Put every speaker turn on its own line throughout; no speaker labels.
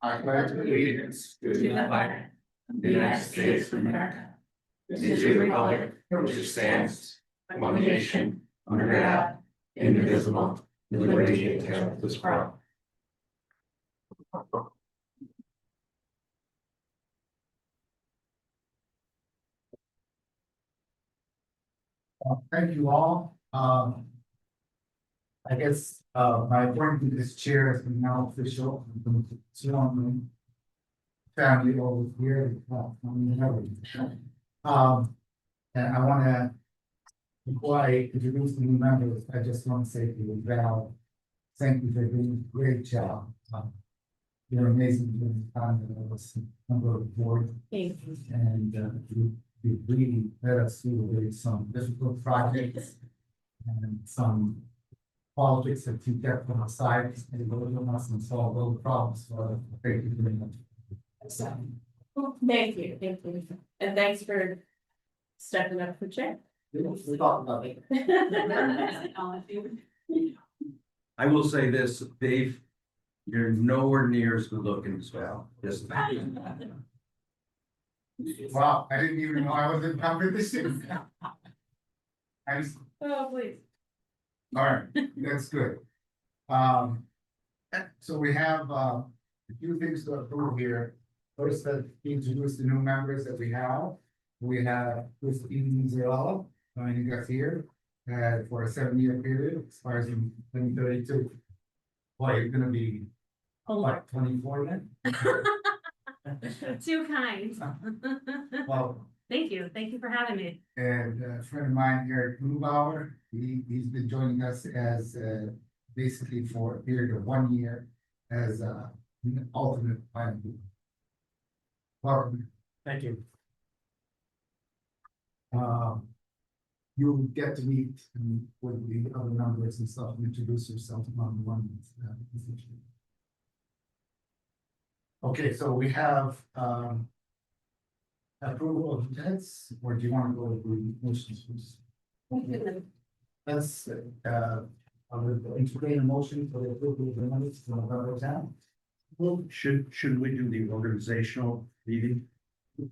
I pledge allegiance to the flag of the United States of America, and to the republic which stands one nation under God, indivisible, with liberty and justice for all.
Thank you all. I guess, my appointment as chair is now official. Sworn family over here. And I wanna, before I introduce the new members, I just want to say to you, Val, thank you for doing a great job. You're amazing during the time that I was a member of the board.
Thank you.
And you really led us through some difficult projects and some politics that you kept on the side and working on us and solve those problems. So thank you very much.
Well, thank you, and thanks for stepping up for chair.
We talked about it.
I will say this, Dave, you're nowhere near as good looking as Val. Just
Wow, I didn't even know I was in competition. I just,
Oh, please.
all right, that's good. So we have a few things to approve here. First, introduce the new members that we have. We have Christine Zerella joining us here for a 7-year period, expires in 2032. Boy, you're gonna be what, 24 then?
Too kind.
Well,
Thank you for having me.
and a friend of mine, Eric Grubauer, he's been joining us as basically for a period of 1 year as an alternate planning. Welcome.
Thank you.
You'll get to meet with the other members and stuff, and introduce yourself one. Okay, so we have approval of minutes, or do you want to go with the motions? Please? Let's I would entertain a motion for the approval of the minutes from November 10th.
Well, should we do the organizational meeting?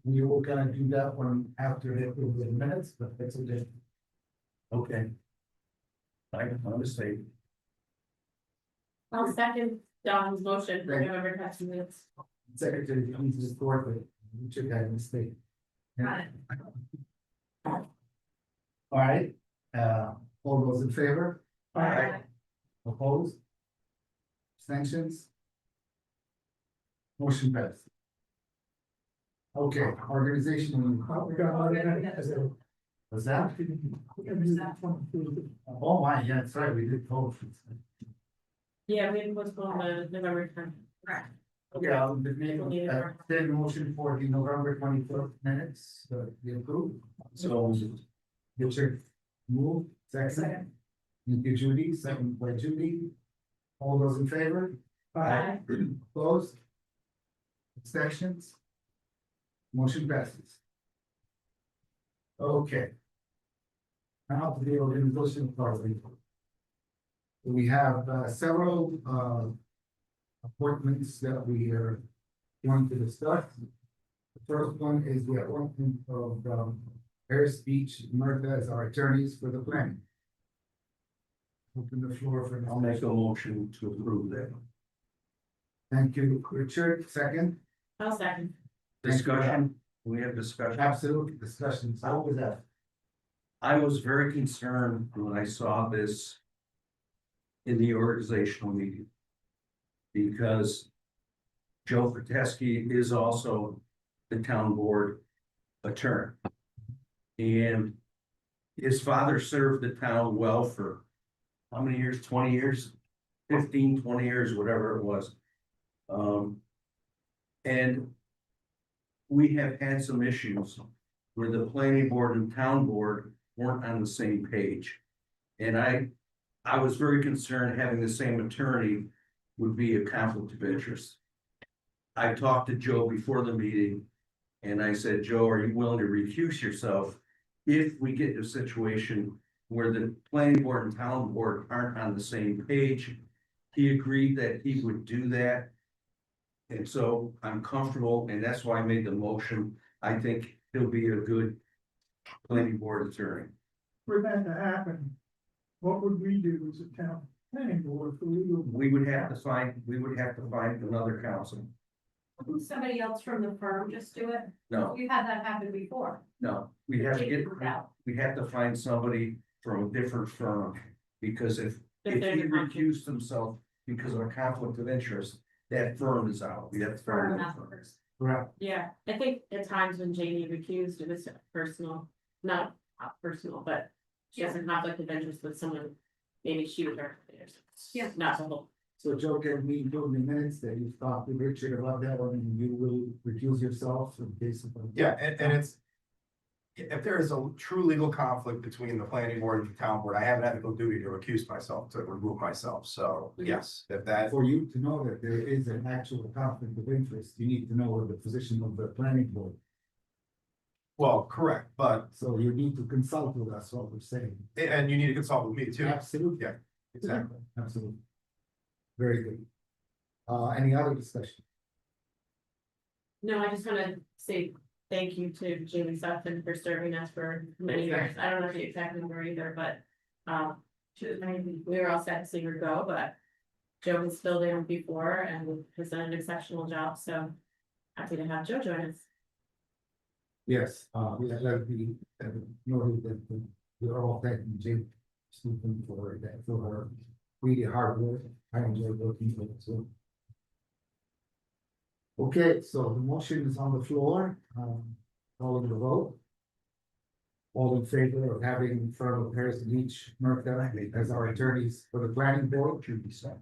We were gonna do that one after the approval of the minutes, but that's okay.
Okay. I honestly,
I'll second Don's motion for
Right.
November 10th.
Secretary, please report that we took that mistake.
Got it.
All right, all those in favor?
Aye.
Opposed? Abstentions? Motion passed. Okay, organizational. Was that? Oh my, yeah, that's right, we did vote.
Yeah, we postponed the November 10th.
Correct.
Okay, I'll make a motion for the November 24th minutes, be approved.
so
Richard, move, second. Thank you, Judy, second by Judy. All those in favor?
Aye.
Opposed? Abstentions? Motion passes. Okay. Now to the organizational part. We have several appointments that we are going to discuss. The first one is the appointment of Harris Beach Murtha as our attorneys for the planning. Open the floor for.
I'll make a motion to approve that.
Thank you, Richard, second.
I'll second.
Discussion, we have discussion.
Absolute discussions, how was that?
I was very concerned when I saw this in the organizational meeting. Because Joe Proteski is also the town board attorney. And his father served the town well for how many years? 20 years? 15, 20 years, whatever it was. And we have had some issues where the planning board and town board weren't on the same page. And I was very concerned having the same attorney would be a conflict of interest. I talked to Joe before the meeting and I said, Joe, are you willing to recuse yourself if we get to a situation where the planning board and town board aren't on the same page he agreed that he would do that. And so I'm comfortable, and that's why I made the motion. I think he'll be a good planning board attorney.
For that to happen, what would we do as a town planning board for legal?
We would have to find another council.
Wouldn't somebody else from the firm just do it?
No,
We've had that happen before.
no, we have to get,
Figure it out.
we have to find somebody from a different firm. Because if he
there's a conflict.
recused himself because of a conflict of interest, that firm is out. We have to find a new firm.
Correct.
Yeah, I think at times when Jamie recused, it was personal, not personal, but she has a conflict of interest with someone. Maybe she was her.
Yeah.
Not the whole.
So Joe, can we do in the minutes that you talked to Richard about that one and you will recuse yourself in case of?
Yeah, and it's. If there is a true legal conflict between the planning board and the town board, I have an ethical duty to recuse myself, to remove myself, so yes, if that.
For you to know that there is an actual conflict of interest, you need to know the position of the planning board.
Well, correct, but,
So you need to consult with us, what we're saying.
and you need to consult with me too.
Absolutely.
Yeah, exactly.
Absolutely. Very good. Any other discussion?
No, I just wanna say thank you to Jamie Sutton for serving us for many years. I don't know the exact number either, but. We were all sad to see her go, but Joe was still there before and has done an exceptional job, so. Happy to have Joe join us.
Yes, we like the, noted that we are all thanking Jim Stephen for that, for her really hard work. I enjoy working with her too. Okay, so the motion is on the floor, calling the vote. All in favor of having firm of Harris Beach, Merca as our attorneys for the planning board, should be said.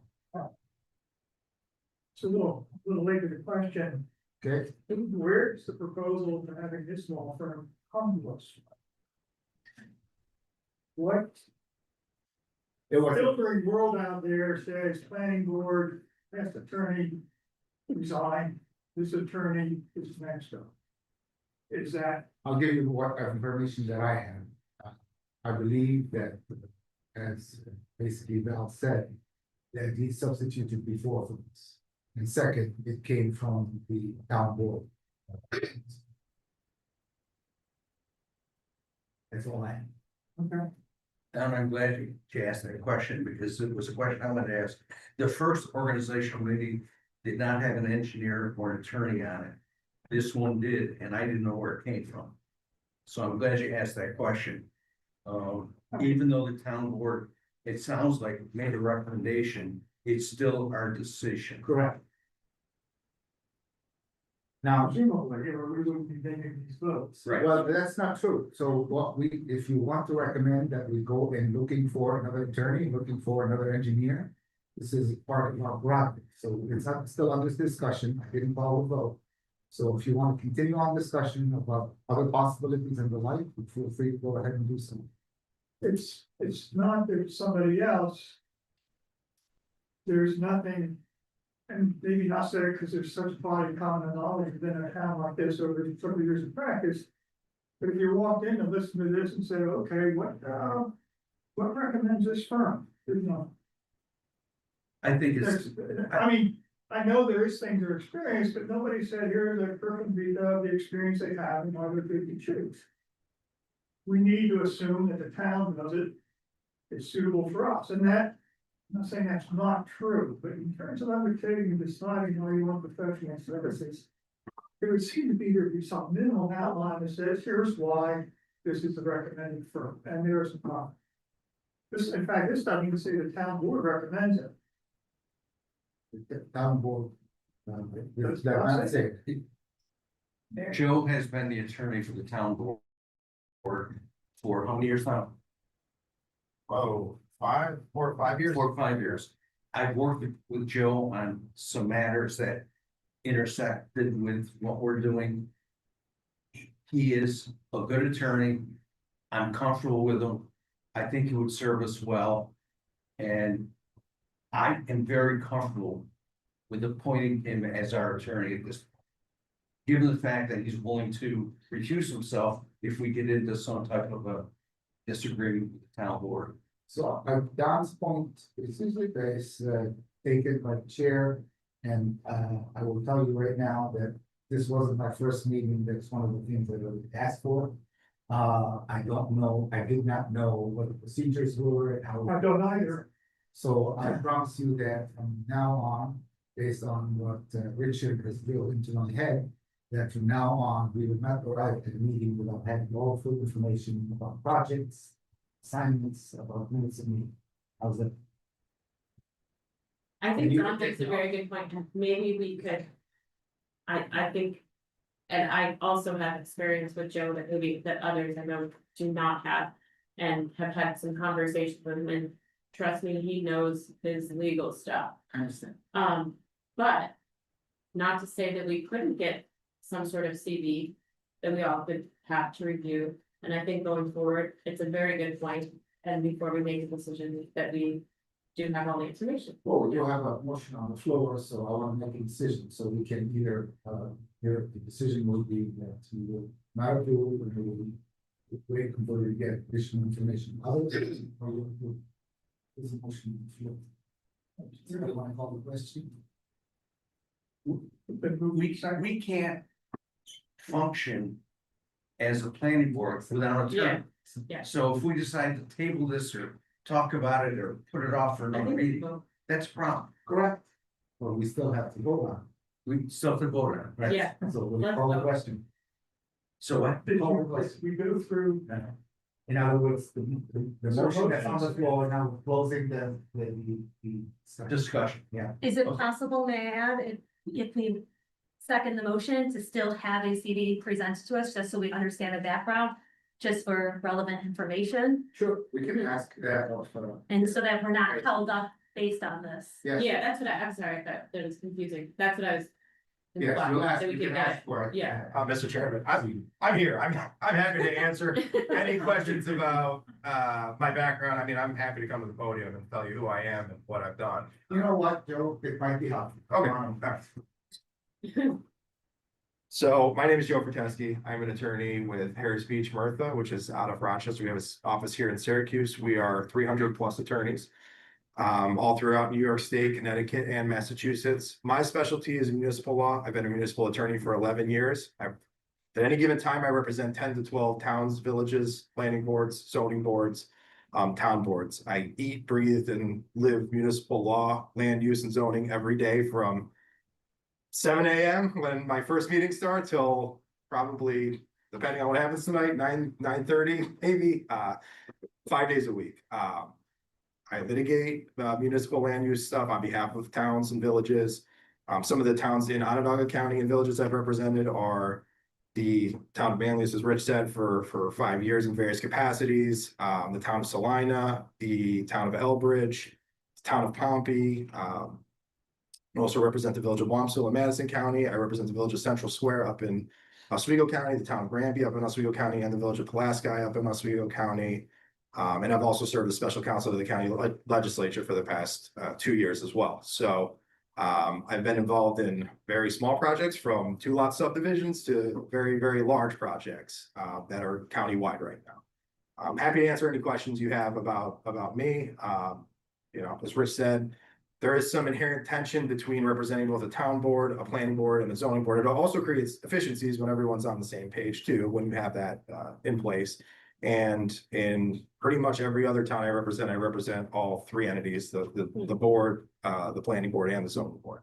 It's a little late to the question,
Okay,
where's the proposal for having this law firm come to us? What
it was,
filtering world out there says planning board, best attorney resign, this attorney is next up? Is that,
I'll give you what information that I have. I believe that, as basically Val said, that he substituted before for this. And second, it came from the town board. That's all I have.
okay,
And I'm glad you asked that question because it was a question I wanted to ask. The first organizational meeting did not have an engineer or an attorney on it. This one did, and I didn't know where it came from. So I'm glad you asked that question. Even though the town board, it sounds like made a recommendation, it's still our decision.
Correct. Now,
presumably, we wouldn't be taking these votes.
Right.
well, that's not true. So what we, if you want to recommend that we go in looking for another attorney, looking for another engineer. This is part of our project, so it's not still under discussion. I didn't call a vote. So if you want to continue on discussion about other possibilities and the like, feel free to go ahead and do so.
It's not that somebody else. There's nothing, and maybe not say because there's such body common knowledge within a town like this over 30 years of practice. But if you walked in and listened to this and said, okay, what recommends this firm? You know,
I think it's,
I mean, I know there is things that are experienced, but nobody said here's a perfect vita of the experience they have and why they're good choose. We need to assume that the town does it, is suitable for us, and that, I'm not saying that's not true, but in terms of undertaking and deciding how you want professional services. It would seem to be there be some minimal outline that says, here's why this is the recommended firm, and there's not. This, in fact, this doesn't even say the town board recommends it.
The town board. That's not it.
Joe has been the attorney for the town board for how many years now?
Oh, 4 or 5 years.
4 or 5 years. I've worked with Joe on some matters that intersected with what we're doing. He is a good attorney. I'm comfortable with him. I think he would serve us well. And I am very comfortable with appointing him as our attorney at this point. Given the fact that he's willing to recuse himself if we get into some type of a disagreement with the town board.
So Don's point is taken by the chair. And I will tell you right now that this wasn't my first meeting, that's one of the things that I asked for. I don't know, I did not know what the procedures were, how.
I don't either.
So I promise you that from now on, based on what Richard has drilled into my head, that from now on, we will not arrive at a meeting without having all full information about projects, assignments, about minutes of meeting. How's that?
I
And
think
you
John
can
makes a
take
very good point, maybe we could. I think. And I also have experience with Joe that maybe that others I know do not have. And have had some conversations with him, and trust me, he knows his legal stuff.
I understand.
But. Not to say that we couldn't get some sort of CV that we all could have to review. And I think going forward, it's a very good point, and before we make a decision, that we do have all the information.
Well, we do have a motion on the floor, so I want to make a decision, so we can either, here, the decision will be that we will not do, or we will wait until we get additional information. Others, or we'll- there's a motion on the floor. You want to call the question?
We can't function as a planning board without a term.
Yeah.
So if we decide to table this or talk about it or put it off for
I
another
think
meeting,
we'll-
that's a problem.
Correct. Well, we still have to vote on
We still have to vote on it.
it, right?
Yeah.
So we'll
Let's
call the
vote.
question.
So what?
Did we go through,
In other words, the motion that's on the floor, now we're closing the.
Discussion.
Yeah.
Is it
Okay.
possible, may I add, if we second the motion, to still have a CD presented to us, just so we understand the background, just for relevant information,
Sure, we can ask that of,
and so that we're not held up based on this?
yes.
Yeah, that's what I'm sorry, that was confusing, that's what I was.
Yes, you'll ask,
So we
you
could
can
get
ask
it.
for it.
Yeah.
Mr. Chairman, I'm here. I'm happy to answer any questions about my background. I mean, I'm happy to come to the podium and tell you who I am and what I've done.
You know what, Joe, it might be helpful.
Okay. So my name is Joe Protesky. I'm an attorney with Harris Beach Murtha, which is out of Rochester. We have an office here in Syracuse. We are 300+ attorneys. All throughout New York State, Connecticut, and Massachusetts. My specialty is municipal law. I've been a municipal attorney for 11 years. At any given time, I represent 10 to 12 towns, villages, planning boards, zoning boards, town boards. I eat, breathe, and live municipal law, land use, and zoning every day from 7 a.m. when my first meeting starts till probably, depending on what happens tonight, 9:30, maybe, 5 days a week. I litigate municipal land use stuff on behalf of towns and villages. Some of the towns in Onondaga County and villages I've represented are the town of Manlius, as Rich said, for 5 years in various capacities. The town of Salina, the town of Elbridge, the town of Pompey. I also represent the village of Wamsville in Madison County. I represent the village of Central Square up in Oswego County, the town of Granby up in Oswego County, and the village of Pulaski up in Oswego County. And I've also served as special counsel to the county legislature for the past 2 years as well. So I've been involved in very small projects from 2-lot subdivisions to very, very large projects that are countywide right now. I'm happy to answer any questions you have about me. You know, as Rich said, there is some inherent tension between representing both a town board, a planning board, and a zoning board. It also creates efficiencies when everyone's on the same page too, when you have that in place. And in pretty much every other town I represent all 3 entities, the board, the planning board, and the zoning board.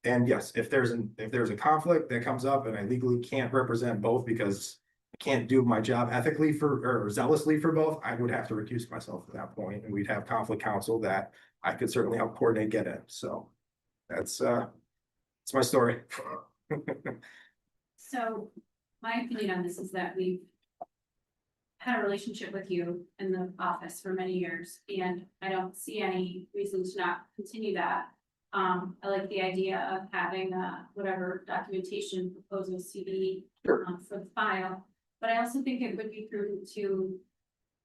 And yes, if there's a conflict that comes up and I legally can't represent both because I can't do my job ethically or zealously for both, I would have to recuse myself at that point, and we'd have conflict counsel that I could certainly help coordinate get in. So that's my story.
So my opinion on this is that we've had a relationship with you in the office for many years, and I don't see any reason to not continue that. I like the idea of having whatever documentation proposal CD for the file, but I also think it would be prudent to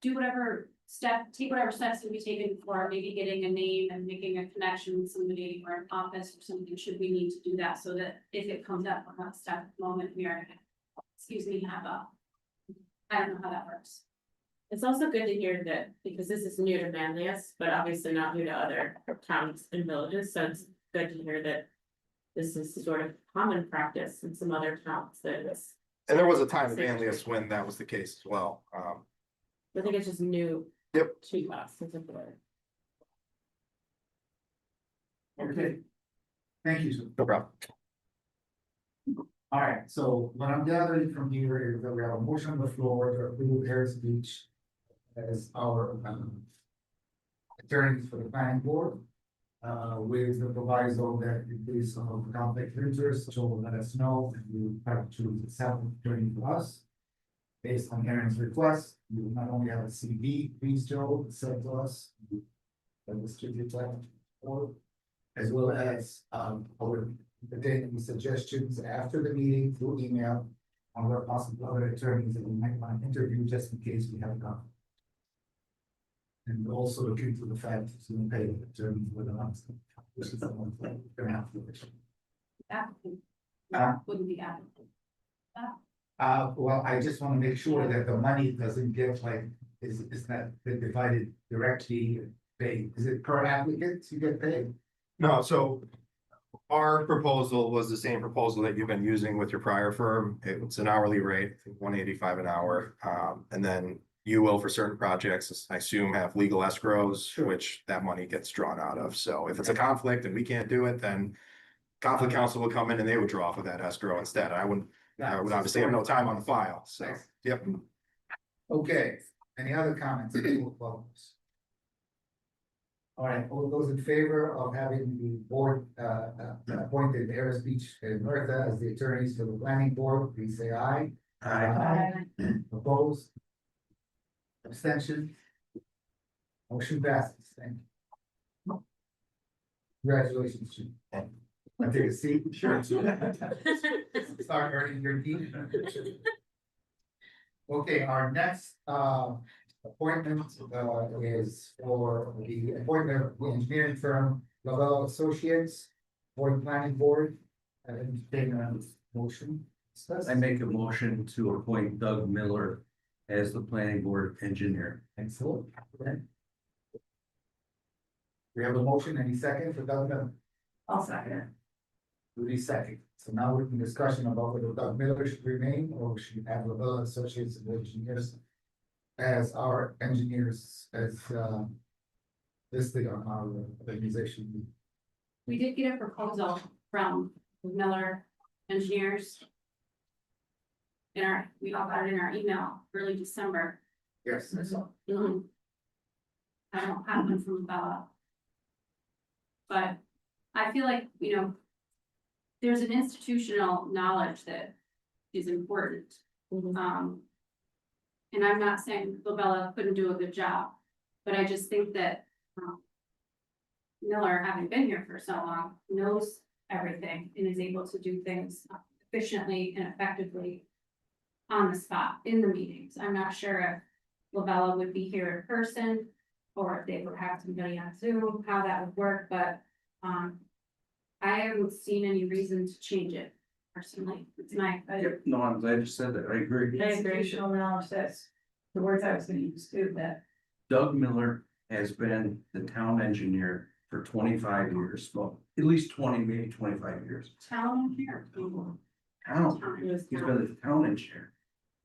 take whatever steps to be taken for maybe getting a name and making a connection with somebody or an office or something, should we need to do that, so that if it comes up, we're not stuck at the moment we are, have I don't know how that works.
It's also good to hear that, because this is new to Manlius, but obviously not new to other towns and villages, so it's good to hear that. This is sort of common practice in some other towns that it's,
And there was a time in Manlius when that was the case as well.
I think it's just new.
Yep.
To us, as a board.
Okay. Thank you, sir.
No problem.
All right, so what I'm gathering from here is that we have a motion on the floor to approve Harris Beach as our attorneys for the planning board. With the proviso that in case of conflict of interest, Joe will let us know and we will have to choose a separate attorney for us. Based on Aaron's request, we will not only have a CV, please Joe, send to us. And distribute that, or as well as our entertaining suggestions after the meeting through email on what possible other attorneys that we might want to interview just in case we have gone. And also look into the fact to pay the attorneys with an answer. This is someone we're gonna have to.
Applicant.
Huh?
Wouldn't be applicant.
Well, I just want to make sure that the money doesn't get like, is not been divided directly paid. Is it per applicant you get paid?
No, so our proposal was the same proposal that you've been using with your prior firm. It's an hourly rate, I think 185 an hour. And then you will for certain projects, I assume, have legal escrows,
Sure.
which that money gets drawn out of. So if it's a conflict and we can't do it, then conflict counsel will come in and they would draw off of that escrow instead. I would obviously have no time on the file, so, yep.
Okay, any other comments? All right, all those in favor of having the board appointed Harris Beach and Bertha as the attorneys for the planning board, please say aye. Aye. Opposed? Abstention? Motion passes, thank you. Congratulations, Chief. Want to take a seat? Sure. Start earning your keep. Okay, our next appointment is for the appointment of the engineering firm Lavelle Associates for the planning board. And take a motion.
I make a motion to appoint Doug Miller as the planning board engineer.
Excellent. Okay. We have a motion, any second for Doug Miller?
I'll second it.
Rudy second. So now we're in discussion about whether Doug Miller should remain or we should have Lavelle Associates and Engineers as our engineers as listed on our organization.
We did get a proposal from Miller Engineers. We all got it in our email early December.
Yes, I saw.
Mhm. I don't have one from Bella. But I feel like, there's an institutional knowledge that is important. And I'm not saying Labella couldn't do a good job, but I just think that, Miller, having been here for so long, knows everything and is able to do things efficiently and effectively on the spot in the meetings. I'm not sure if Lavella would be here in person or if they would have somebody on Zoom, how that would work, but I haven't seen any reason to change it personally. It's my,
Yep, no, I'm glad you said that. I agree.
Institutional knowledge, that's the words I was gonna use too, that.
Doug Miller has been the town engineer for 25 years, well, at least 20, maybe 25 years.
town here.
Town, he's been the town engineer.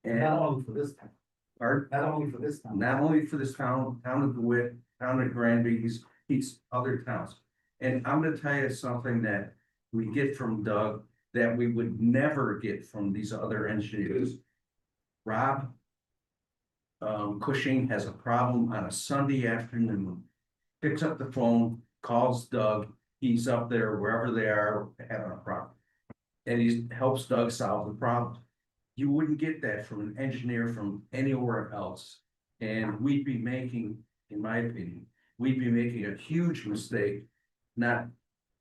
And
Not only for this time,
our,
not only for this time.
not only for this town of DeWitt, town of Granby, he's other towns. And I'm gonna tell you something that we get from Doug that we would never get from these other engineers. Rob Cushing has a problem on a Sunday afternoon, picks up the phone, calls Doug, he's up there wherever they are having a problem. And he helps Doug solve the problem. You wouldn't get that from an engineer from anywhere else. And we'd be making, in my opinion, we'd be making a huge mistake not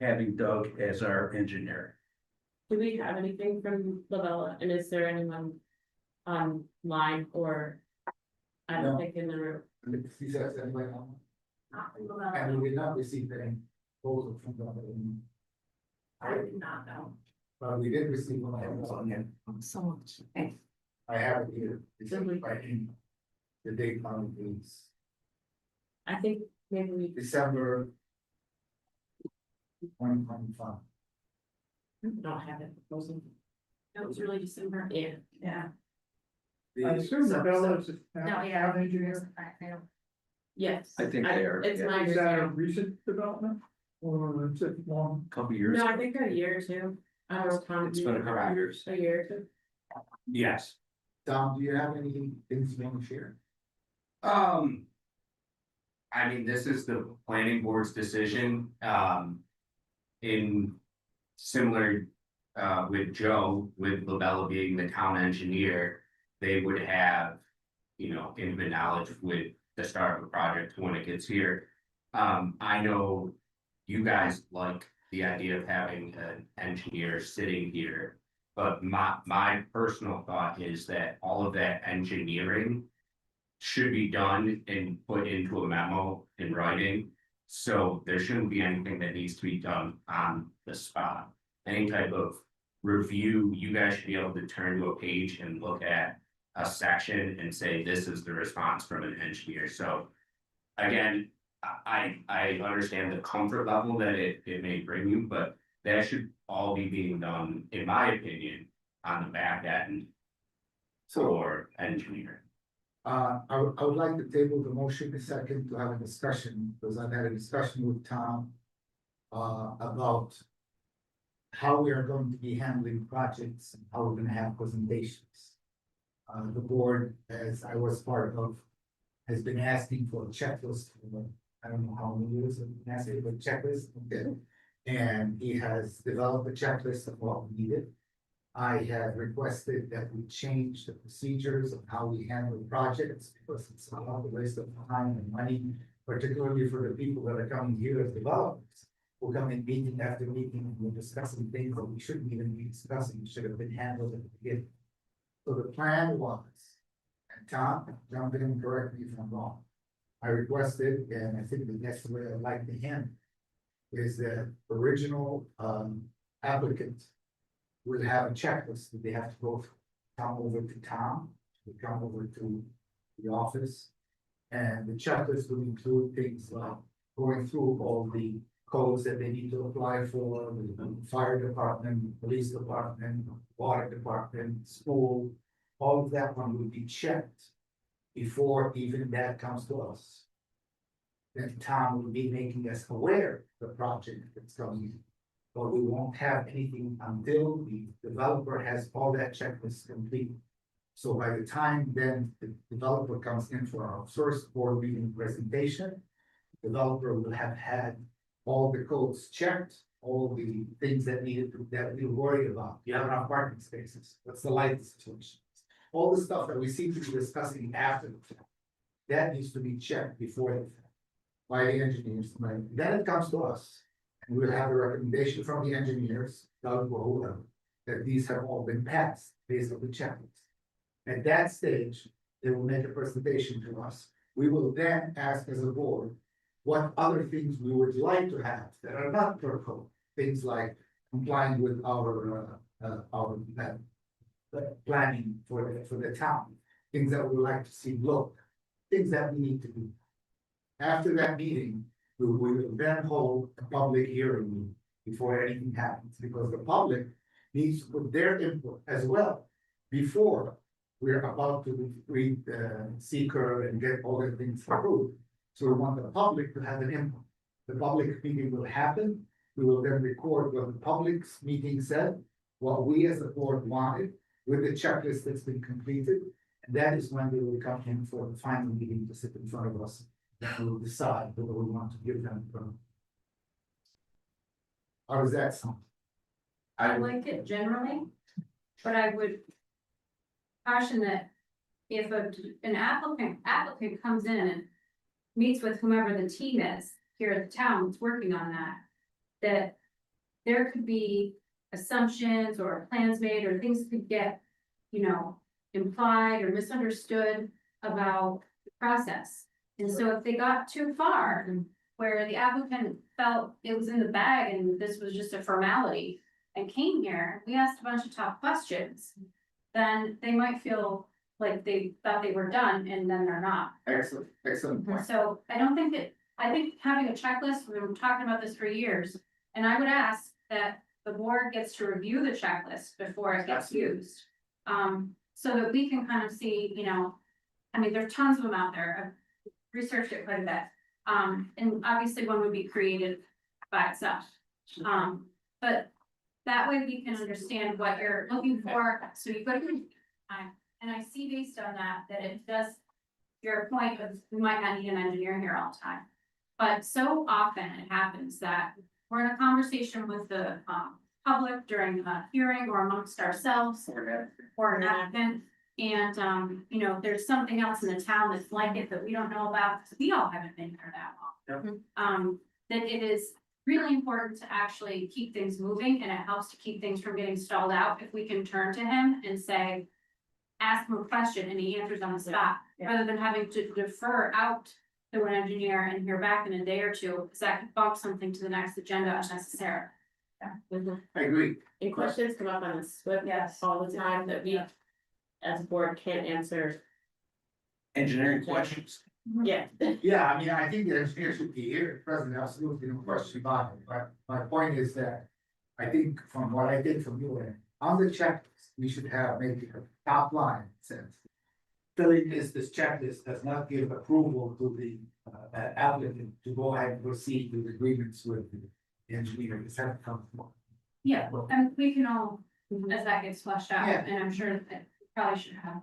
having Doug as our engineer.
Do we have anything from Lavella, and is there anyone online or? I don't
No.
think in the room.
He says that right now. And we did not receive any proposal from them.
I did not know.
But we did receive one.
So much.
I have it here. It's in my email. the date on is
I think maybe we,
December 2025.
don't have it proposing.
It was really December.
Yeah.
Yeah.
I assume the Bellows is.
No, yeah.
town engineer.
I don't.
Yes.
I think they are,
It's
yeah.
my
Is that a
understanding.
recent development? Or is it long?
Couple years.
No, I
ago.
think a year or two. I don't know, Tom,
It's been a couple of years.
a year or two.
Yes.
Tom, do you have any things you want to share?
I mean, this is the planning board's decision, in similar, with Joe, with Labella being the town engineer, they would have, you know, intimate knowledge with the start of a project when it gets here. I know you guys like the idea of having an engineer sitting here, but my personal thought is that all of that engineering should be done and put into a memo in writing. So there shouldn't be anything that needs to be done on the spot. Any type of review, you guys should be able to turn to a page and look at a section and say, this is the response from an engineer. So again, I understand the comfort level that it may bring you, but that should all be being done, in my opinion, on the back end for engineering.
I would like to table the motion a second to have a discussion, because I've had a discussion with Tom. About how we are going to be handling projects and how we're gonna have presentations. The board, as I was part of, has been asking for a checklist for, I don't know how many years, I've been asking for a checklist, okay? And he has developed a checklist of what we needed. I have requested that we change the procedures of how we handle projects, because it's a lot of waste of time and money, particularly for the people that are coming here as developers. Who come in meeting after meeting, and we're discussing things that we shouldn't even be discussing, should have been handled at the beginning. So the plan was, and Tom, jump in and correct me if I'm wrong. I requested, and I think the next way I'd like to handle is that original applicant will have a checklist that they have to go through. Come over to Tom, we come over to the office. And the checklist will include things like going through all the codes that they need to apply for, the fire department, police department, water department, school. All of that one will be checked before even that comes to us. Then Tom will be making us aware of the project that's coming in. But we won't have anything until the developer has all that checklist complete. So by the time then the developer comes in for our first board meeting presentation, the developer will have had all the codes checked, all the things that that we worry about. You have enough parking spaces, what's the light situation? All the stuff that we seem to be discussing after the fact, that needs to be checked before the fact by the engineers. Then it comes to us. And we'll have a recommendation from the engineers, Doug or whoever, that these have all been passed based on the checklist. At that stage, they will make a presentation to us. We will then ask as a board what other things we would like to have that are not per code. Things like complying with our planning for the town, things that we would like to see look, things that we need to do. After that meeting, we will then hold a public hearing before anything happens, because the public needs to put their input as well before we're about to read the seeker and get all the things approved. So we want the public to have an input. The public meeting will happen. We will then record what the public's meeting said, what we as the board wanted with the checklist that's been completed. And that is when they will come in for the final meeting to sit in front of us. That will decide whether we want to give them. How does that sound?
I like it generally, but I would caution that if an applicant comes in and meets with whomever the team is here at the town that's working on that there could be assumptions or plans made or things could get, implied or misunderstood about the process. And so if they got too far, where the applicant felt it was in the bag and this was just a formality and came here, we asked a bunch of tough questions, then they might feel like they thought they were done and then they're not.
Excellent, excellent point.
So I don't think that, I think having a checklist, we've been talking about this for years, and I would ask that the board gets to review the checklist before it gets used. So that we can kind of see, you know, I mean, there's tons of them out there, I've researched it quite a bit. And obviously one would be created by itself. But that way we can understand what you're looking for, so you go to, and I see based on that, that it does. Your point of, we might not need an engineer here all the time. But so often it happens that we're in a conversation with the public during a hearing or amongst ourselves or an applicant. And you know, there's something else in the town that's like it that we don't know about, because we all haven't been here that long. That it is really important to actually keep things moving, and it helps to keep things from getting stalled out if we can turn to him and say, ask him a question and he answers on the spot, rather than having to defer out to an engineer and hear back in a day or two, because that could bump something to the next agenda unnecessarily.
I agree.
And questions come up on the SWIP
Yes.
all the time that we, as a board, can't answer.
Engineering questions.
Yeah.
Yeah, I mean, I think the engineer should be here, present, absolutely, no question about it, but my point is that. I think from what I did from you, on the checklist, we should have maybe a top line says. Filling this checklist does not give approval to the applicant to go ahead and proceed with agreements with the engineer, it's have to come from.
Yeah, and we can all,
Mhm.
as that gets fleshed out,
Yeah.
and I'm sure that probably should have.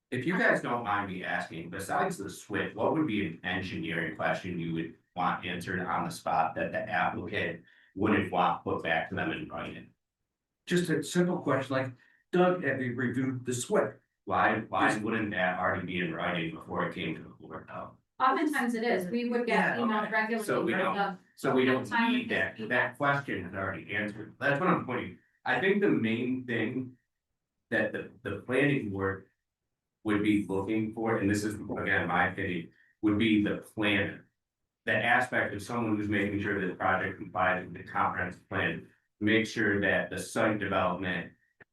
If you guys don't mind me asking, besides the SWIFT, what would be an engineering question you would want answered on the spot that the applicant wouldn't want put back to them in writing?
Just a simple question like, Doug, have you reviewed the SWIP?
Why wouldn't that already be in writing before it came to the board though?
Oftentimes it is, we would get
Yeah,
emails
okay.
regularly.
So we
from
don't-
the-
So we don't
Time
need
with
that,
this
that question is already answered, that's what I'm pointing. I think the main thing that the planning board would be looking for, and this is again my opinion, would be the planner. The aspect of someone who's making sure that the project complies with the comprehensive plan, make sure that the site development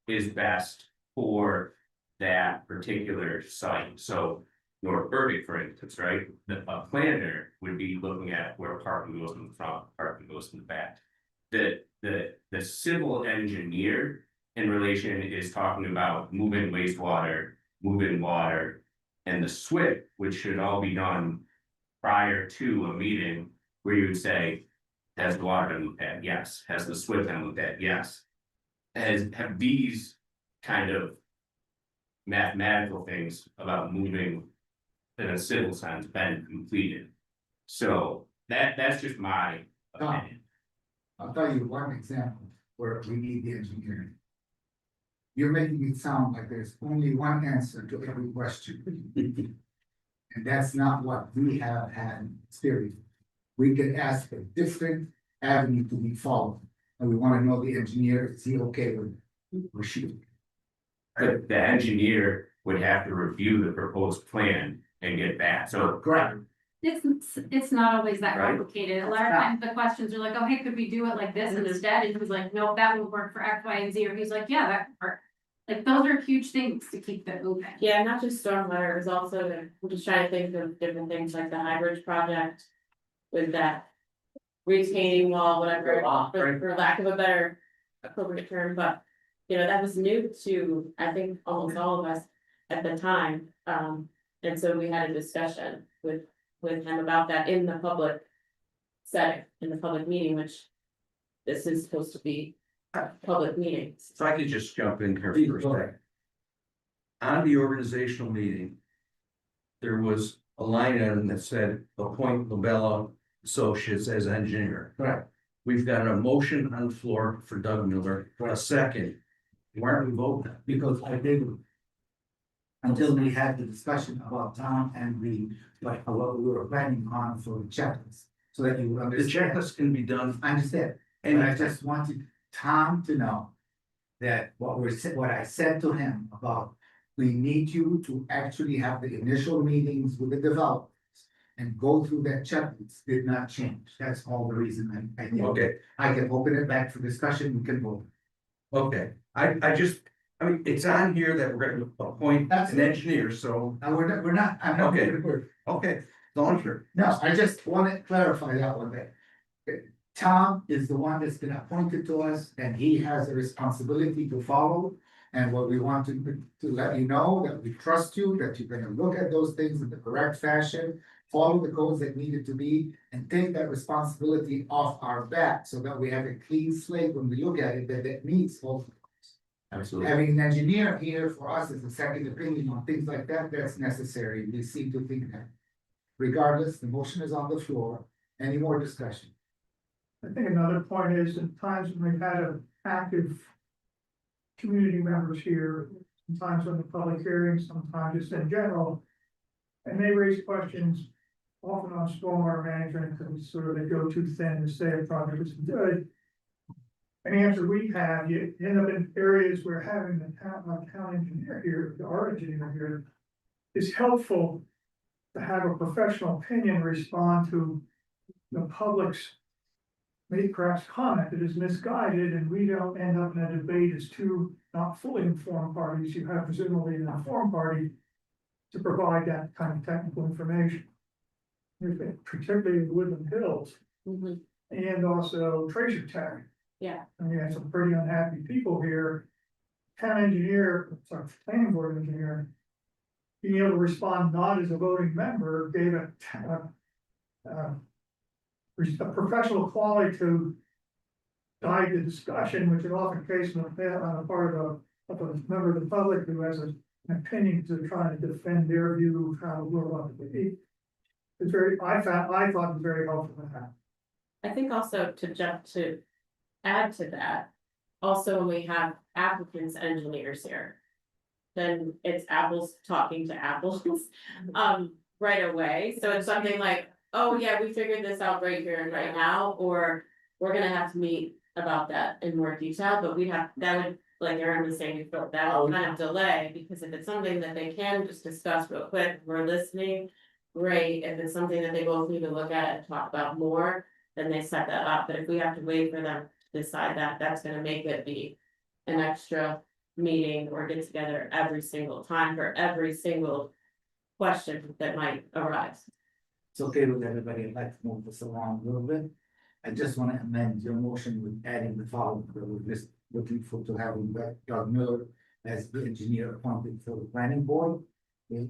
is best for that particular site, so. North Burdick, for instance, right, a planner would be looking at where parking goes in the front, parking goes in the back. The civil engineer in relation is talking about moving wastewater, moving water. And the SWIP, which should all be done prior to a meeting where you would say, has the water been looked at? Yes. Has the SWIP been looked at? Yes. Have these kind of mathematical things about moving in a civil sense been completed? So that's just my opinion.
I'll tell you one example where we need the engineering. You're making it sound like there's only one answer to every question. And that's not what we have had experienced. We could ask a different avenue to be followed, and we wanna know the engineer, is he okay with it? Or she?
But the engineer would have to review the proposed plan and get back, so.
Correct.
It's not always that
Right.
complicated, a lot of times the questions are like, oh, hey, could we do it like this instead, and he was like, no, that would work for X, Y, and Z, or he's like, yeah, that could work. Like, those are huge things to keep it moving.
Yeah, not just stormwater, it was also, I'm just trying to think of different things like the High Bridge project. With that retaining wall, whatever, for lack of a better appropriate term, but. You know, that was new to, I think, almost all of us at the time, and so we had a discussion with him about that in the public. Setting, in the public meeting, which. This is supposed to be a public meeting.
If I could just jump in here
Please,
for a
go
second. On the organizational meeting. There was a line item that said appoint Lobella Associates as engineer.
Correct.
We've got a motion on the floor for Doug Miller, a second. Why aren't we voting?
Because I did. Until we had the discussion about Tom and like what we were planning on for the checklist, so that you would
The
understand.
checklist can be done.
I understand, and I just wanted Tom to know. That what I said to him about, we need you to actually have the initial meetings with the developers. And go through that checklist did not change, that's all the reason I did.
Okay,
I can open it back for discussion, we can vote.
okay. I I mean, it's on here that we're gonna appoint an engineer, so,
And we're not, I'm not.
Okay. okay, long term.
No, I just want to clarify that one bit. Tom is the one that's been appointed to us and he has a responsibility to follow. And what we want to let you know that we trust you, that you're gonna look at those things in the correct fashion. Follow the codes that needed to be and take that responsibility off our back so that we have a clean slate when we look at it, that meets all.
Absolutely.
Having an engineer here for us as a second opinion on things like that, that's necessary. We seem to think that. Regardless, the motion is on the floor. Any more discussion?
I think another point is in times when we've had an active community members here, sometimes on the public hearings, sometimes just in general. And they raise questions often on stormwater management, because it's sort of they go too thin to say a project is good. An answer we have, you end up in areas where having the town engineer here, our engineer here, is helpful to have a professional opinion respond to the public's maybe perhaps comment that is misguided, and we don't end up in a debate as two not fully informed parties. You have presumably an informed party to provide that kind of technical information. Particularly in Woodland Hills
Mhm.
and also Tracer Tech.
Yeah.
And we have some pretty unhappy people here. Town engineer, sorry, planning board engineer. Being able to respond not as a voting member gave a professional quality to guide the discussion, which is often case on the part of a member of the public who has an opinion to try to defend their view of how the world ought to be. It's very, I thought it was very helpful with that.
I think also to add to that, also when we have applicants, engineers here. Then it's apples talking to apples, right away, so it's something like, oh yeah, we figured this out right here and right now, or. We're gonna have to meet about that in more detail, but that would, like Aaron was saying, that would kind of delay, because if it's something that they can just discuss real quick, we're listening. Great, if it's something that they both need to look at and talk about more, then they set that up, but if we have to wait for them to decide that, that's gonna make it be. An extra meeting or get together every single time for every single question that might arise.
It's okay with everybody, I'd like to move this along a little bit. I just want to amend your motion with adding the following, that we're just looking for to have Doug Miller as the engineer appointed for the planning board. Okay?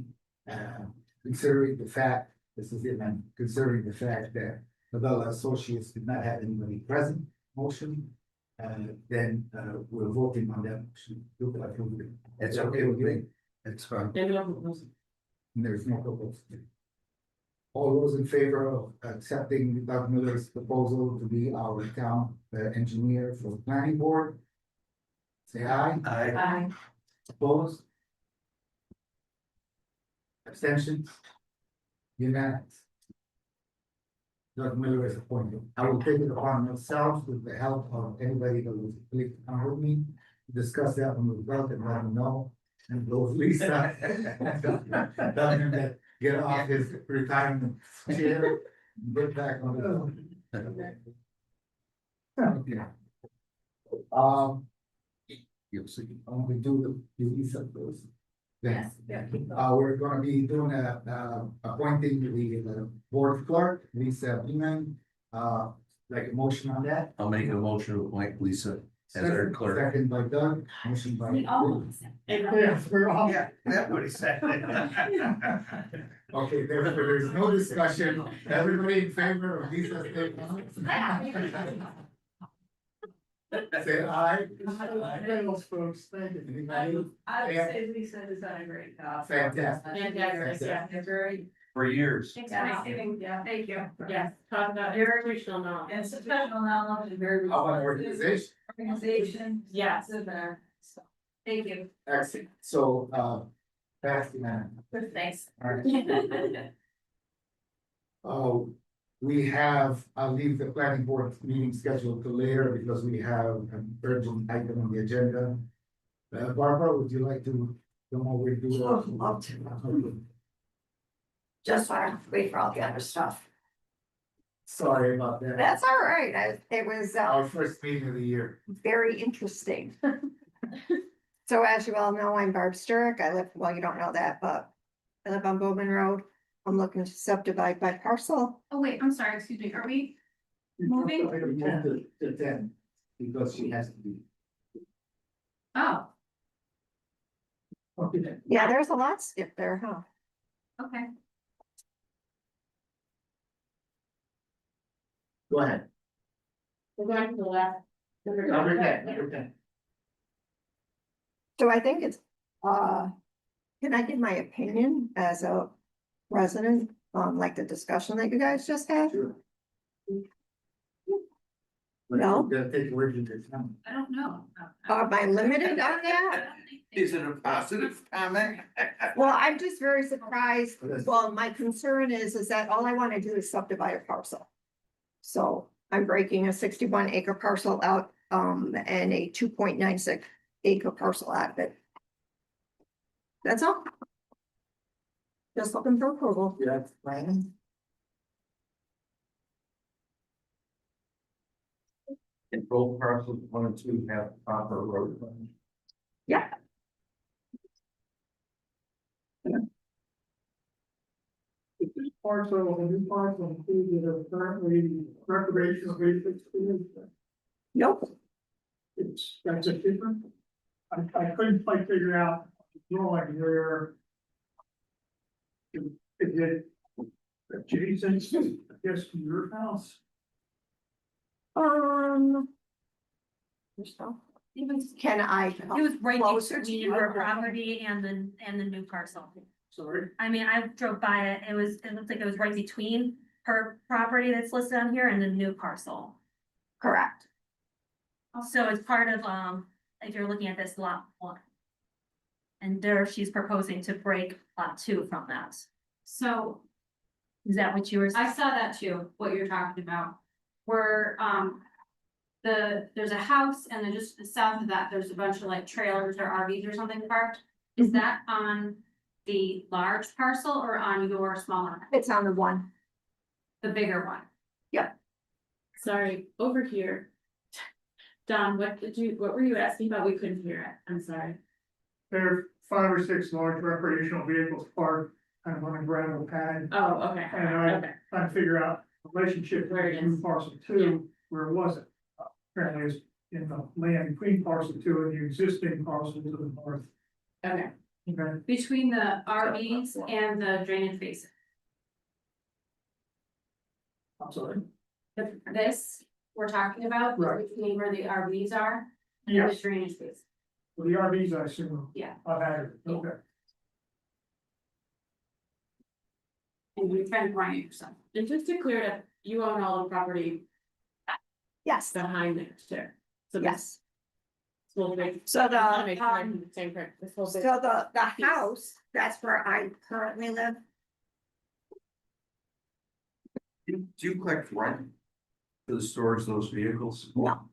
Considering the fact, this is the amendment, considering the fact that Novella Associates did not have anybody present, motion. Then we're voting on that motion. It's okay with you? It's fine. There's no proposal. All those in favor of accepting Doug Miller's proposal to be our town engineer for the planning board? Say aye.
Aye.
Opposed? Abstentions? Unanimous. Doug Miller is appointed. I will take it upon myself with the help of anybody that will please come with me, to discuss that when we're done and let them know. And those Lisa. Tell him that get off his retirement chair, and get back on the. Okay. You'll see, we do the release of those. Then, we're gonna be doing appointing the board clerk, Lisa Beeman, like a motion on that.
I'll make a motion to appoint Lisa as our clerk.
Second by Doug, motion by.
We all.
Yes, we're all.
Yeah, that's what he said.
Okay, there's no discussion, everybody in favor of Lisa's statement? Say aye.
Thanks, folks, thank you.
Anybody?
I would say Lisa has done a great job.
Fantastic.
Fantastic, yeah.
It's very,
For years.
Thanks,
yeah,
Mike.
yeah, thank you.
Yes, talk about institutional knowledge.
And it's professional knowledge and very.
How about organization?
Organization.
Yes.
So there, so, thank you.
Excellent, so, pass the man.
Thanks.
We have, I'll leave the planning board meeting scheduled to later because we have an urgent item on the agenda. Barbara, would you like to come over and do that?
Oh, love to. Just so I don't have to wait for all the other stuff.
Sorry about that.
That's all right. It was
Our first meeting of the year.
very interesting. So as you all know, I'm Barb Sturrock. I live, well, you don't know that, but I live on Bowman Road. I'm looking to subdivide by parcel.
Oh, wait, I'm sorry, excuse me, are we, Moving?
Item 10 to 10, because she has to be.
oh,
Okay.
Yeah, there's a lot skipped there, huh?
okay.
Go ahead.
We're going to the left.
Number 10, number 10.
So I think it's, can I give my opinion as a resident on like the discussion that you guys just had?
Sure.
No.
Gotta take words into account.
I don't know.
Am I limited on that?
I don't think-
Is it a positive comment?
Well, I'm just very surprised. Well, my concern is that all I wanna do is subdivide a parcel. So I'm breaking a 61 acre parcel out, and a 2.96 acre parcel out of it. That's all. Just looking for approval.
Yeah, planning.
And both parcels 1 and 2 have proper road frontage.
Yeah.
Is this parcel, the new parcel included a currently recreational basic school?
Nope.
That's a different. I couldn't quite figure out the drawing where. Is it adjacent, I guess, to your house?
It was,
Can I?
it was right
Closer to
between
you.
her property and the new parcel.
Sorry.
I mean, I drove by it, it looked like it was right between her property that's listed on here and the new parcel.
Correct.
So it's part of, if you're looking at this lot 1. And there she's proposing to break lot 2 from that.
So
Is that what you were?
I saw that too, what you're talking about, where, there's a house and then just south of that, there's a bunch of like trailers or RVs or something parked. Is that on the large parcel or on your smaller, one?
It's on the one.
the bigger one?
Sorry, over here. Don, what were you asking about? We couldn't hear it. I'm sorry.
There are 5 or 6 large recreational vehicles parked kind of on a gravel pad.
Oh, okay,
And I
okay.
trying to figure out the relationship
Where it
between
is.
parcel 2, where it wasn't. Apparently it's in the land between parcel 2 and the existing parcel to the north.
Okay,
Okay,
Between the RVs and the drainage basin.
I'm sorry.
This we're talking about,
Right.
between where the RVs are and the
Yes,
drainage basin.
well, the RVs, I assume.
Yeah.
I've had it,
Yeah.
okay.
And you're trying to run it yourself.
and just to clear it up, you own all the property
Yes,
behind there too. So this
yes.
whole big.
So the,
I wanna make sure I
um,
do the same print. This whole
So
big.
the house, that's where I currently live.
Do you collect rent for the storage of those vehicles?
No.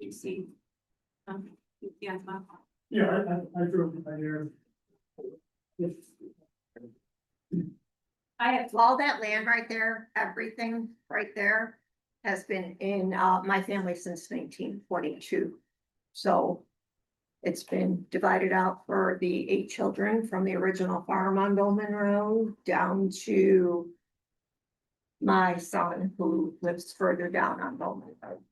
You see. Yeah, it's not-
Yeah, I drove by there. Yes.
I have,
All that land right there, everything right there has been in, my family since 1922. So it's been divided out for the 8 children from the original farm on Bowman Road down to my son who lives further down on Bowman Road.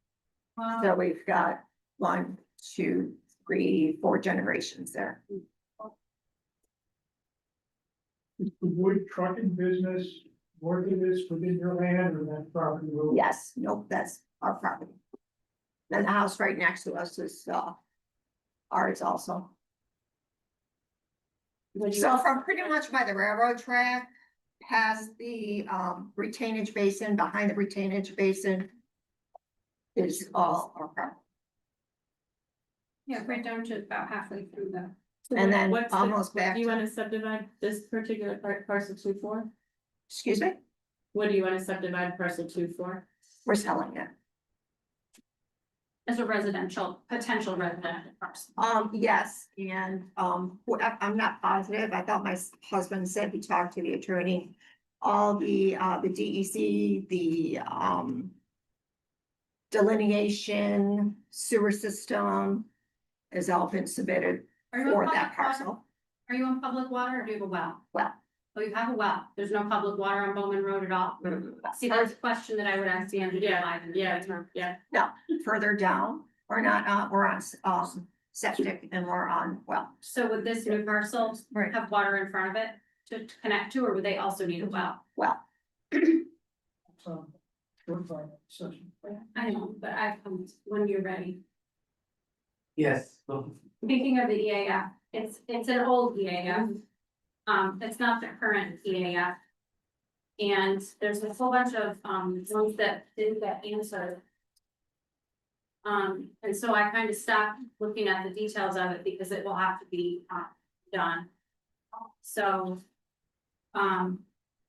So we've got 1, 2, 3, 4 generations there.
Is the wood trucking business more than this within your land or that property? will-
Yes, nope, that's our property. Then the house right next to us is, ours also. So from pretty much by the railroad track, past the, retainage basin, behind the retainage basin is all our property.
yeah, right down to about halfway through the.
So
and then
what's the-
almost back
Do you
to-
wanna subdivide this particular parcel 2 for?
Excuse me,
What do you wanna subdivide parcel 2 for?
we're selling it.
As a residential, potential residential parcel.
Yes, and, I'm not positive. I thought my husband said he talked to the attorney. All the DEC, the, delineation, sewer system has all been submitted
Are you on
for
public
that
water?
parcel.
Are you on public water or do you have a well?
Well.
Oh, you have a well. There's no public water on Bowman Road at all? See, that's a question that I would ask the engineer.
Yeah.
Further down, we're not, we're on, septic and we're on, well,
So would this new parcel
Right.
have water in front of it to connect to, or would they also need a well?
well,
So, we're fine, session.
I know, but when you're ready.
Yes.
Speaking of the EAF, it's an old EAF. It's not the current EAF. And there's a whole bunch of, ones that didn't get answered. And so I kind of stopped looking at the details of it because it will have to be, done. So,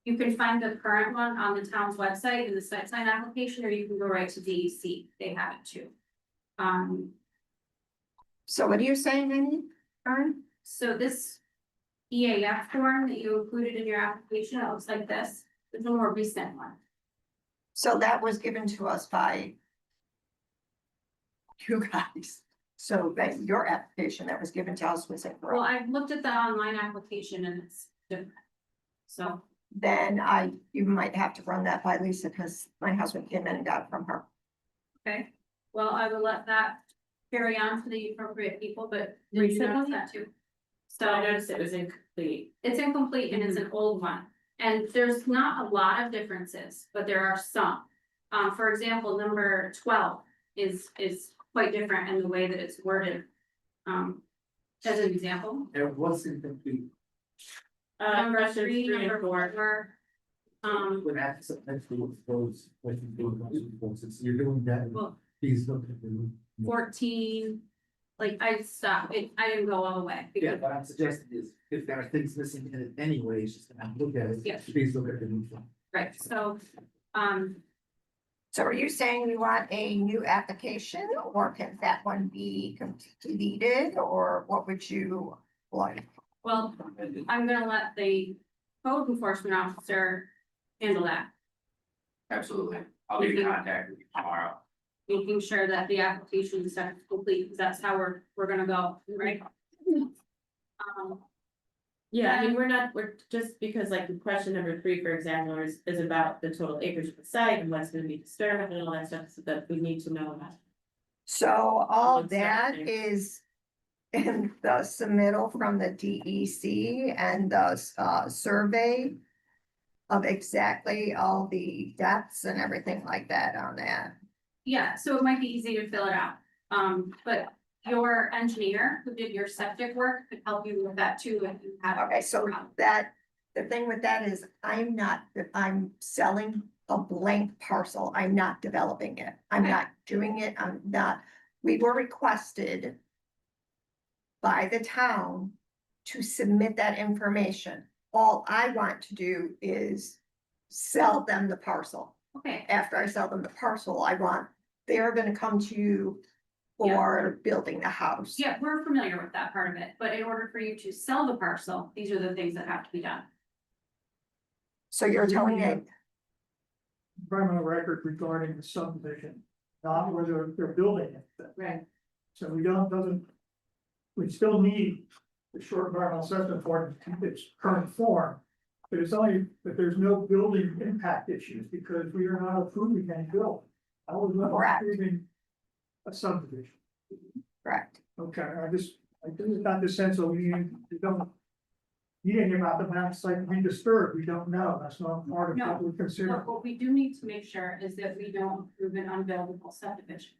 you can find the current one on the town's website in the site sign application, or you can go right to DEC, they have it too.
so what are you saying, Amy? Karen?
So this EAF form that you included in your application, it looks like this, there's no more recent one.
So that was given to us by you guys. So that your application that was given to us was
Well,
incorrect.
I've looked at the online application and it's different. So,
Then you might have to run that by Lisa because my husband came in and got it from her.
okay, well, I will let that carry on to the appropriate people, but did you
Recently?
notice that too?
So I noticed it was incomplete.
It's incomplete and it's an old one, and there's not a lot of differences, but there are some. For example, number 12 is quite different in the way that it's worded. As an example,
It was incomplete.
number
Questions
3,
3 and
number 4.
When that's essentially those, what you do, since you're doing that,
Well,
please look at the.
14, like I stopped, I didn't go all the way.
Yeah,
because-
what I'm suggesting is, if there are things missing in it anyways, just look at it.
Yeah.
Please look at the new one.
Right, so,
So are you saying you want a new application or can that one be deleted or what would you like?
well, I'm gonna let the code enforcement officer handle that,
Absolutely. I'll be in contact with you tomorrow.
making sure that the application is complete, because that's how we're gonna go, right?
Yeah, I mean, we're just because like the question number 3, for example, is about the total acreage of the site and what's gonna be disturbed and all that stuff, so that we need to know about.
So all
One
that
second.
is in the submittal from the DEC and the survey of exactly all the depths and everything like that on that.
Yeah, so it might be easy to fill it out, but your engineer who did your septic work could help you with that too, if you have.
Okay, so that, the thing with that is I'm selling a blank parcel. I'm not developing it. I'm not doing it. I'm not, we were requested by the town to submit that information. All I want to do is sell them the parcel.
Okay,
After I sell them the parcel, they're gonna come to you for building the house.
yeah, we're familiar with that part of it, but in order for you to sell the parcel, these are the things that have to be done.
So you're telling me,
Environmental record regarding the subdivision, not whether they're building it.
Right.
So we still need the short environmental assessment report in its current form. But it's only that there's no building impact issues because we are not approving any building. I was not
Correct.
approving a subdivision.
correct,
Okay, I just got the sense of we don't. You didn't hear about the map site being disturbed, we don't know, that's not part of what we consider.
But what we do need to make sure is that we don't approve an unbuildable subdivision.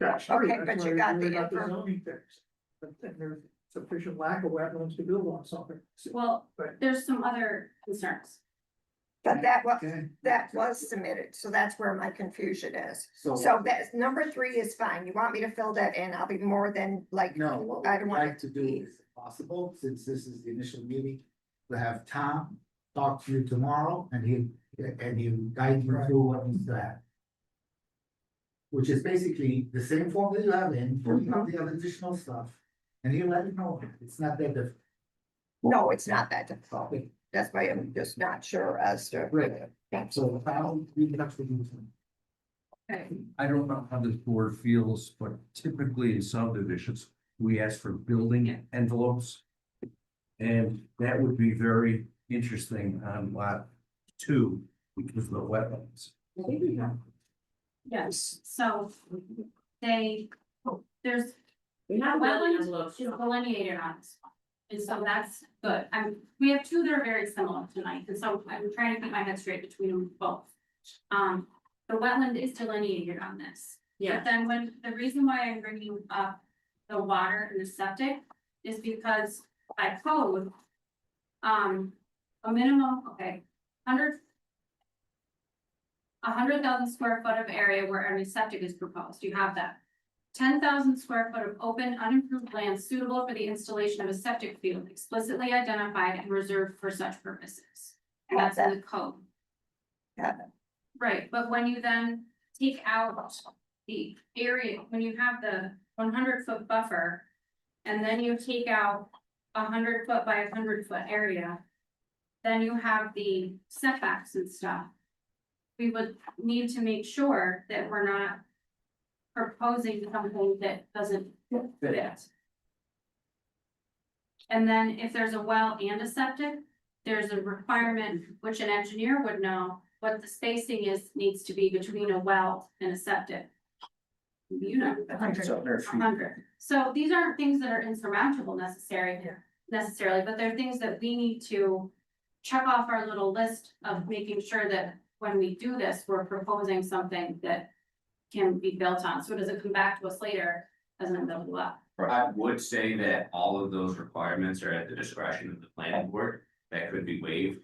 That's true,
Okay,
that's
but you
why
got
we
the
worry about
info.
zoning things. But then there's sufficient lack of wetlands to build on something.
Well,
Right.
there's some other concerns.
but that
Okay.
was submitted, so that's where my confusion is.
So.
So that's, number 3 is fine. You want me to fill that in? I'll be more than like.
No, what
I
we'd
don't want
like to do is if possible, since this is the initial meeting, to have Tom talk to you tomorrow and he'll guide you through what needs to happen. Which is basically the same form that you have in, for the other additional stuff, and he'll let you know, it's not that difficult.
No, it's not that difficult. That's why I'm just not sure as to.
Right. So I'll be in touch with you soon.
Okay,
I don't know how this board feels, but typically in subdivisions, we ask for building envelopes. And that would be very interesting on lot 2, because of the wetlands.
yes, so there's
We have
wetlands
envelopes.
is delineated on this one. And so that's good. We have two that are very similar tonight, and so I'm trying to keep my head straight between them both. The wetland is delineated on this.
Yeah,
But then the reason why I'm bringing up the water and the septic is because by code. A minimum, okay, 100,000 square foot of area where any septic is proposed, you have that. 10,000 square foot of open unimproved land suitable for the installation of a septic field explicitly identified and reserved for such purposes. And that's in the code.
Got it.
Right, but when you then take out the area, when you have the 100-foot buffer. And then you take out 100-foot by 100-foot area. Then you have the setbacks and stuff. We would need to make sure that we're not proposing something that doesn't fit. And then if there's a well and a septic, there's a requirement, which an engineer would know, what the spacing needs to be between a well and a septic. You know, 100. So these aren't things that are insurmountable necessarily, but they're things that we need to check off our little list of making sure that when we do this, we're proposing something that can be built on. So does it come back to us later as an buildable well?
I would say that all of those requirements are at the discretion of the planning board, that could be waived.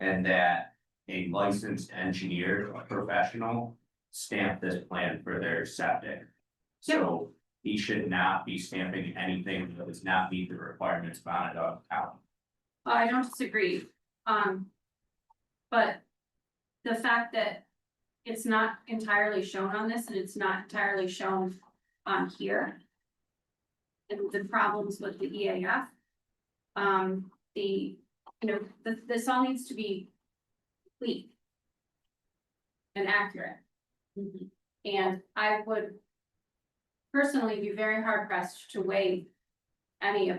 And that a licensed engineer, a professional, stamp this plan for their septic. So he should not be stamping anything that does not meet the requirements found out.
I don't disagree, but the fact that it's not entirely shown on this and it's not entirely shown on here. And the problems with the EAF. This all needs to be complete. And accurate. And I would personally be very hard pressed to waive any of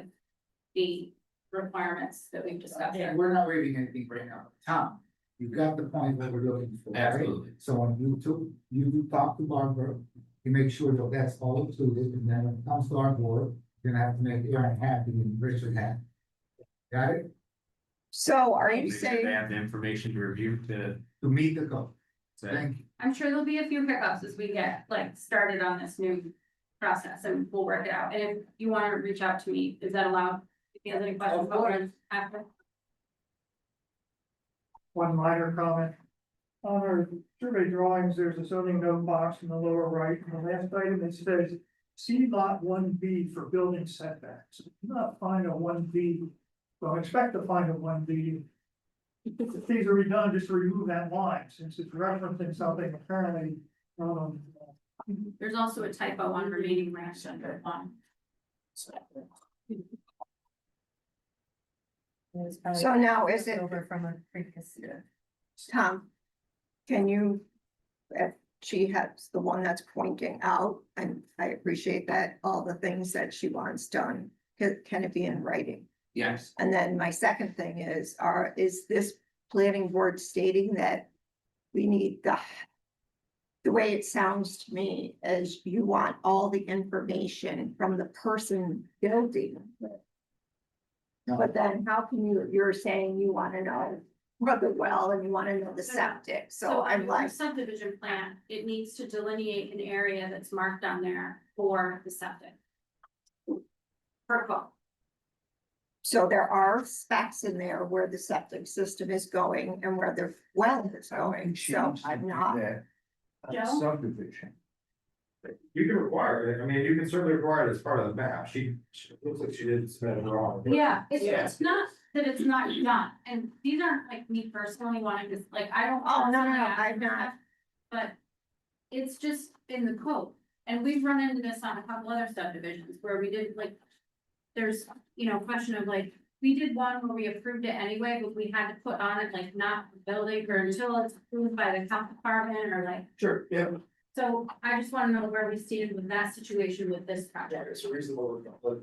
the requirements that we've discussed here.
We're not waiving anything right now. Tom, you got the point what we're looking for, right?
Absolutely.
So when you talk to Barbara, you make sure that that's all included, and then when it comes to our board, you're gonna have to make Aaron happy and Richard happy. Got it?
So are you
They should
saying,
have the information to review to
To meet the code.
say.
Thank you.
I'm sure there'll be a few hiccups as we get started on this new process and we'll work it out. And if you want to reach out to me, is that allowed? If you have any questions about what after?
One minor comment. On our survey drawings, there's a zoning note box in the lower right, and the last item, it says, see lot 1B for building setbacks. Do not find a 1B, well, expect to find a 1B. If these are redone, just to remove that line, since it's referencing something apparently,
There's also a typo on remaining ranch under one.
so now is it,
Over from a previous.
Tom? Can you, if she has the one that's pointing out, and I appreciate that, all the things that she wants done, can it be in writing?
Yes,
And then my second thing is this planning board stating that we need the way it sounds to me is you want all the information from the person building. But then how can you're saying you want to know about the well and you want to know the septic, so I'm
your
like,
subdivision plan, it needs to delineate an area that's marked on there for the septic. Per quote.
so there are specs in there where the septic system is going and where the well is going, so I'm not.
Joe?
Subdivision. You can require it, I mean, you can certainly require it as part of the map, she looks like she did submit it wrong.
Yeah, it's
Yeah.
not that it's not done, and these aren't me personally wanting to, I don't.
Oh, no,
personally
I'm
advocate
not.
that, But it's just in the code, and we've run into this on a couple other subdivisions where we did there's, question of we did one where we approved it anyway, but we had to put on it not the building or until it's approved by the health department or
Sure, yeah.
So I just wanna know where we stand with that situation with this project.
It's reasonable, but if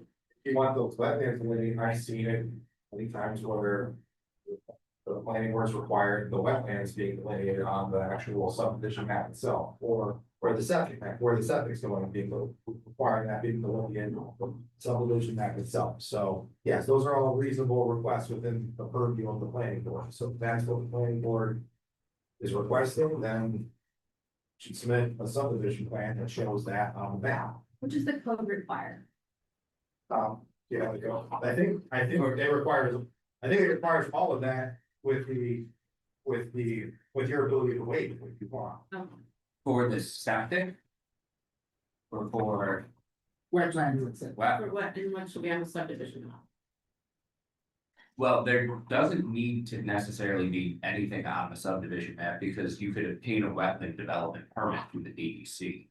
you want those wetlands, delineated, I've seen it many times where. The planning board's required the wetlands being delineated on the actual subdivision map itself, or the septic map, where the septic's going to be requiring that being delineated on the subdivision map itself. So, yes, those are all reasonable requests within the purview of the planning board, so if that's what the planning board. Is requesting, then. Should submit a subdivision plan that shows that on the map.
Which is the code required.
Yeah, we go. I think it requires, I think it requires all of that with your ability to wait if you want.
For the septic? Or for
Wetlands, et cetera.
what?
For what, and what should be on the subdivision map?
Well, there doesn't need to necessarily be anything on the subdivision map because you could obtain a wetland development permit through the DEC.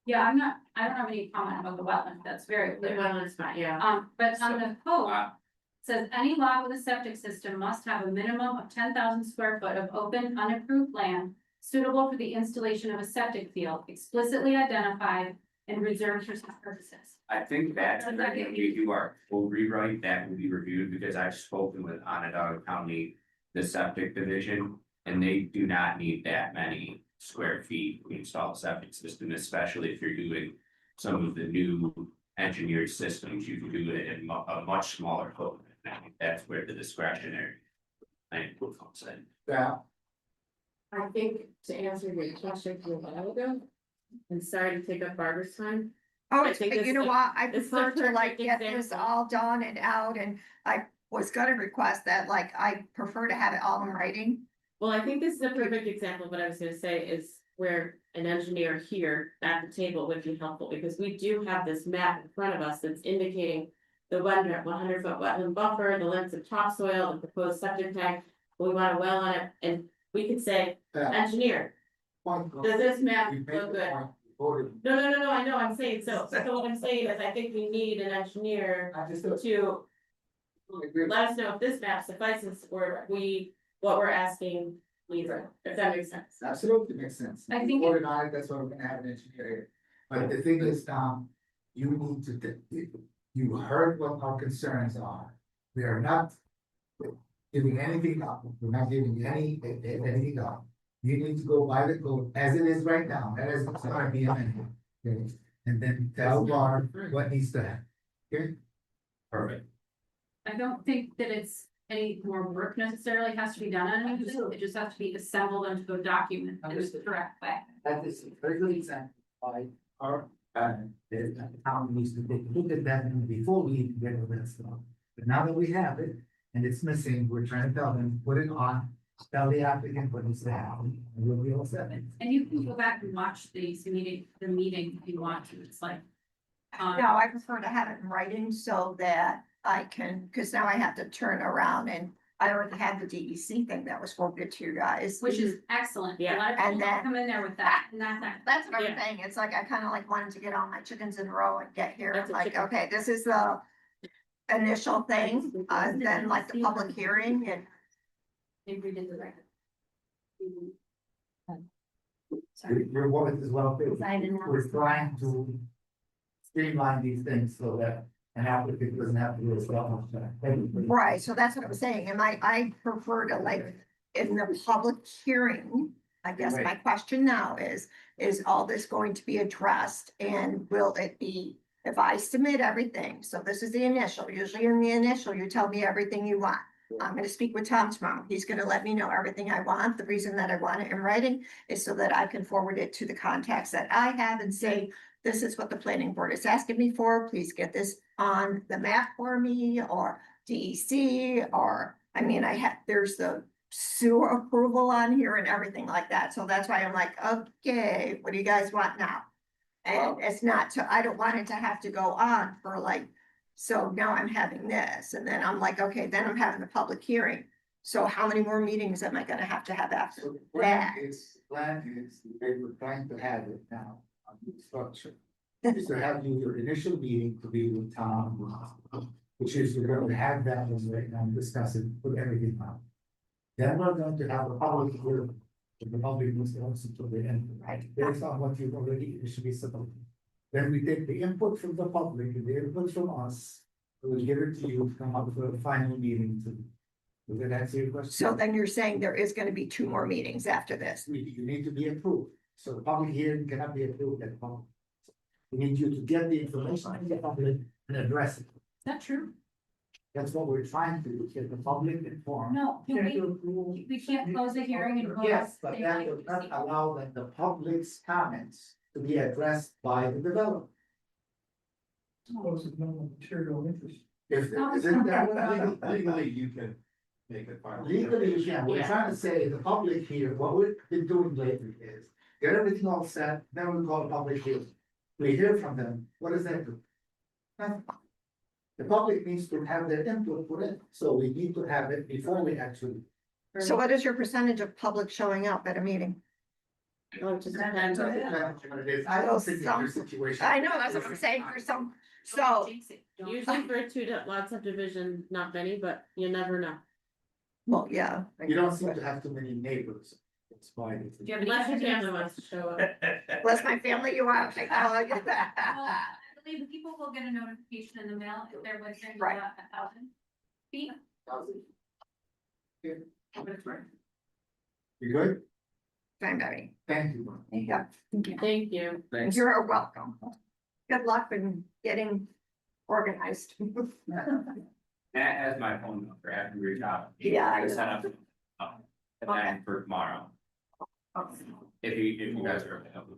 Yeah, I don't have any comment about the wetland, that's very
The
clear.
wetlands map, yeah.
But on the code,
Wow.
says any lot with a septic system must have a minimum of 10,000 square foot of open unapproved land. Suitable for the installation of a septic field, explicitly identified and reserved for such purposes.
I think that
Does that get
if you do our full rewrite, that will be reviewed because I've spoken with Onondaga County, the septic division, and they do not need that many square feet to install a septic system, especially if you're doing some of the new engineered systems, you can do it in a much smaller footprint. I think that's where the discretionary thing comes in.
Yeah,
I think to answer your question from a while ago, and sorry to take up Barbara's time.
Oh,
I think
but
this
you know
is-
what, I
this is a
prefer to like
perfect
get this
example.
all done and out, and I was gonna request that, like, I prefer to have it all in writing.
Well, I think this is a perfect example, of what I was gonna say is where an engineer here at the table would be helpful, because we do have this map in front of us that's indicating. The 100-foot wetland buffer, the lengths of topsoil, the proposed septic tank, we want a well on it, and we could say,
yeah.
engineer,
Point.
does this map
You made
look
the
good?
point, you voted.
No, I know, I'm saying, so what I'm saying is, I think we need an engineer
I just
to
agree.
let us know if this map suffices, or what we're asking Lisa, if that makes sense.
Absolutely makes sense.
I
You
think
voted on it, that's why we're gonna have an engineer here. But the thing is, you need to, you heard what our concerns are. We are not giving anything up, we're not giving anything up. You need to go by the code as it is right now, that is gonna be amended. Okay, and then tell Barb what needs to happen. Okay?
Perfect.
I don't think that it's any more work necessarily has to be done on it, it just has to be assembled into a document in the correct way.
That is a very good example by our, the town needs to take a look at that before we get rid of that stuff. But now that we have it and it's missing, we're trying to tell them, put it on, tell the applicant what needs to happen, and we'll be all set.
And you can go back and watch the meeting if you want to, it's like.
No, I prefer to have it in writing so that I can, cause now I have to turn around and I already had the DEC thing that was forwarded to you guys.
Which is excellent.
Yeah.
A lot of
And
people
then-
come in there with that, and that's.
That's what I'm
Yeah.
saying, it's like I kinda like wanted to get all my chickens in a row and get here,
That's a
like,
chicken.
okay, this is the. Initial thing, then like the public hearing and.
They redid the record.
Your voice is well too.
I didn't know.
We're trying to streamline these things so that an applicant doesn't have to do as well.
Right, so that's what I'm saying, and I prefer to like, in the public hearing. I guess my question now is all this going to be addressed and will it be? If I submit everything, so this is the initial, usually in the initial, you tell me everything you want. I'm gonna speak with Tom tomorrow, he's gonna let me know everything I want, the reason that I want it in writing is so that I can forward it to the contacts that I have and say. This is what the planning board is asking me for, please get this on the map for me, or DEC, or, I mean, there's the sewer approval on here and everything like that, so that's why I'm like, okay, what do you guys want now? And it's not I don't want it to have to go on for like, so now I'm having this, and then I'm like, okay, then I'm having the public hearing. So how many more meetings am I gonna have after
So the
that?
plan is, they were trying to have it now on the structure. Is to have your initial meeting to be with Tom, which is you're going to have that one right now, discuss it, put everything out. Then we're going to have a public hearing The public must also to the end.
Right.
Based on what you've already initially submitted. Then we take the input from the public and the input from us. We will give it to you to come up with a final meeting to. Does that answer your question?
So then you're saying there is gonna be 2 more meetings after this?
You need to be approved, so the public hearing cannot be approved at the public. We need you to get the information from the public and address it.
Is that true?
That's what we're trying to do, get the public informed.
No, can we can't close the hearing and. vote
Yes, but
on
that
the-
will not allow that the public's comments to be addressed by the developer.
Suppose it's no material interest.
If,
No,
isn't that
Legally, you can make it final.
legally, you can, we're trying to say the public here, what we've been doing lately is. Get everything all set, then we call a public hearing. We hear from them, what does that do? Nothing. The public needs to have their input put in, so we need to have it before we actually.
So what is your percentage of public showing up at a meeting?
Well, it just depends on.
I don't think it's your situation.
I know, that's what I'm saying for some, so,
Usually for a 2 lot subdivision, not many, but you never know.
well, yeah.
You don't seem to have too many neighbors. It's fine.
Do you have any
Unless your family
suggestions?
wants to show up.
Bless my family, you are. Like, oh, I get
Well,
that.
I believe the people will get a notification in the mail if they're within
Right.
1,000 feet. What it's worth.
You good?
Fine, Betty.
Thank you.
Yeah,
Thank you.
Thanks.
you're welcome. Good luck in getting organized.
Matt has my phone number, I have to reach out.
Yeah, I
To set
know.
up. Event for tomorrow, if you guys are available,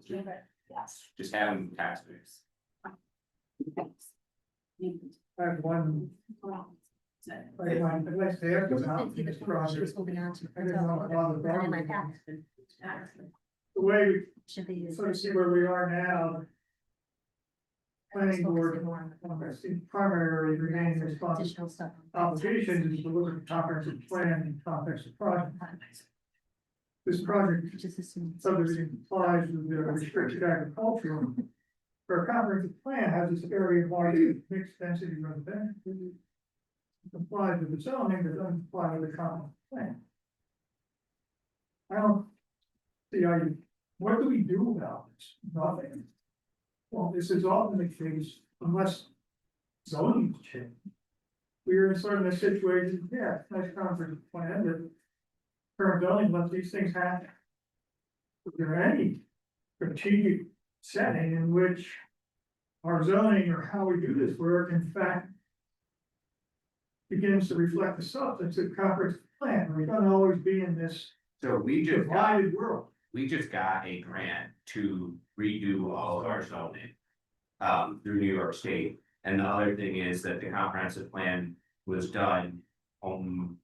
Yes.
just have them text me.
I have one, I'd like to ask about this project. I didn't know about the problem. The way we
Should be.
sort of see where we are now. Planning board, primary remaining responsible
Additional stuff.
obligation is to look at the comprehensive plan and comprehensive project. This project
Just assume.
subdivision complies with the restricted agricultural. For a comprehensive plan has this area marked mixed density residential. Complies with the zoning, but doesn't comply with the comprehensive plan. I don't see how you, what do we do about this? Nothing. Well, this is often the case unless zoning change. We're in sort of a situation, yeah, nice comprehensive plan, but current zoning lets these things happen. Is there any strategic setting in which our zoning or how we do this work, in fact, begins to reflect the substance of comprehensive plan? We don't always be in this
So we just got,
divided world.
we just got a grant to redo all of our zoning. Through New York State, and the other thing is that the comprehensive plan was done almost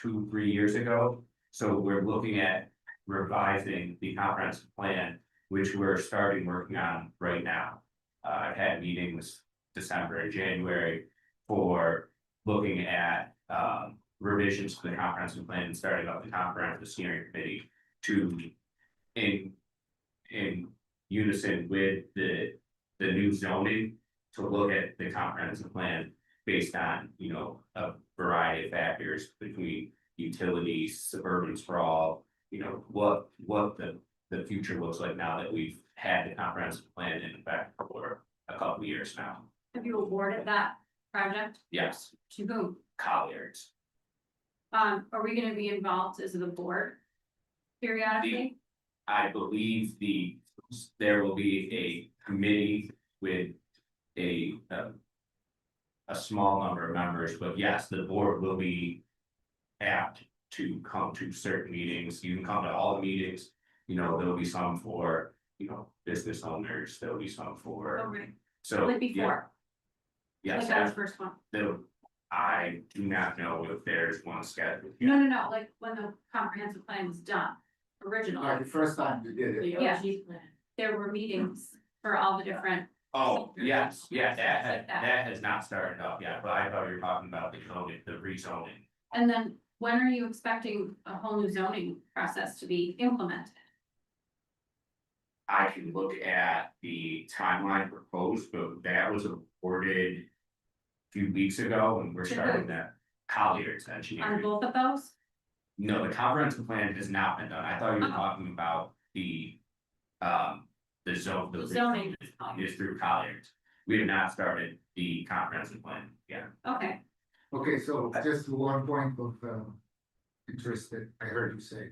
2-3 years ago. So we're looking at revising the comprehensive plan, which we're starting working on right now. I've had meetings December and January for looking at revisions to the comprehensive plan and starting up the comprehensive steering committee to in unison with the new zoning to look at the comprehensive plan based on, you know, a variety of factors between utilities, suburban sprawl, you know, what the future looks like now that we've had the comprehensive plan in effect for a couple of years now.
Have you awarded that project
Yes,
to whom?
Colliers.
Are we gonna be involved as the board periodically?
I believe there will be a committee with a small number of members, but yes, the board will be apt to come to certain meetings. You can come to all the meetings, you know, there'll be some for, you know, business owners, there'll be some
Oh,
for,
right,
so.
like
yeah,
before,
Yes,
like that was first one.
I do not know if there's one scheduled. yet.
No, like when the comprehensive plan was done, originally,
The first time you did it.
The
Yeah.
OG plan.
there were meetings for all the different.
Oh, yes, yeah,
Like that.
that has not started up yet, but I thought you were talking about the zoning, the rezoning.
And then when are you expecting a whole new zoning process to be implemented?
I can look at the timeline proposed, but that was awarded a few weeks ago and we're
To who?
starting that Colliers
On
engineering.
both of those?
No, the comprehensive plan has not been done. I thought you were talking about the zone.
The zoning.
Is through Colliers. We have not started the comprehensive plan yet.
Okay,
Okay, so just one point of interest that I heard you say.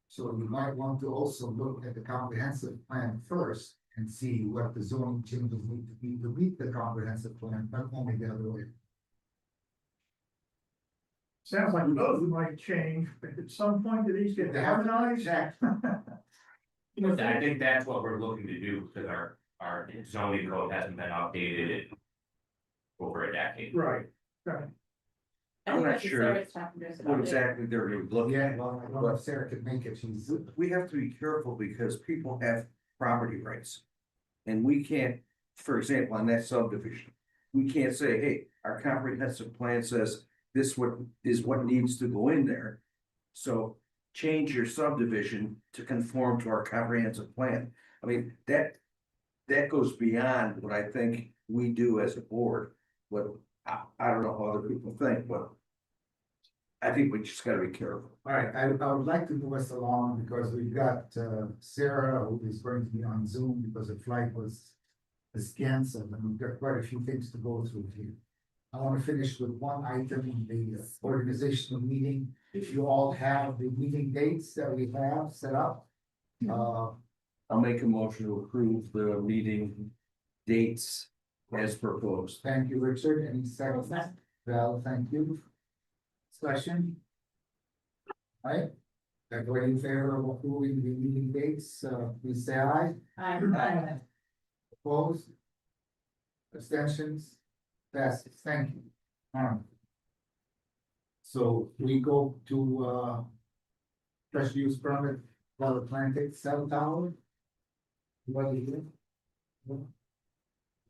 So you might want to also look at the comprehensive plan first and see what the zoning changes need to be to meet the comprehensive plan, not only the other way.
Sounds like those might change, but at some point, do these get
They have to
harmonized?
check.
I think that's what we're looking to do, because our zoning code hasn't been updated in over a decade.
Right, right.
I
I'm
think
not
that's
sure
Sarah's talking to us
what
about it.
exactly they're looking
Yeah,
at.
well, I don't know if Sarah could make it, she's.
We have to be careful because people have property rights. And we can't, for example, on that subdivision, we can't say, hey, our comprehensive plan says this is what needs to go in there. So change your subdivision to conform to our comprehensive plan. I mean, that goes beyond what I think we do as a board. What, I don't know how other people think, but I think we just gotta be careful.
All right, I would like to move us along because we've got Sarah, who is going to be on Zoom because the flight was canceled, and we've got quite a few things to go through here. I want to finish with one item in the organizational meeting. If you all have the meeting dates that we have set up.
I'll make a motion to approve the meeting dates as proposed.
Thank you, Richard. Any seconds? Val, thank you. Discussion? All right, everybody in favor of approving the meeting dates, please say aye.
Aye.
Opposed? Abstentions? Passes, thank you. So we go to special use permit, Bell Atlantic Cell Tower. What do you do?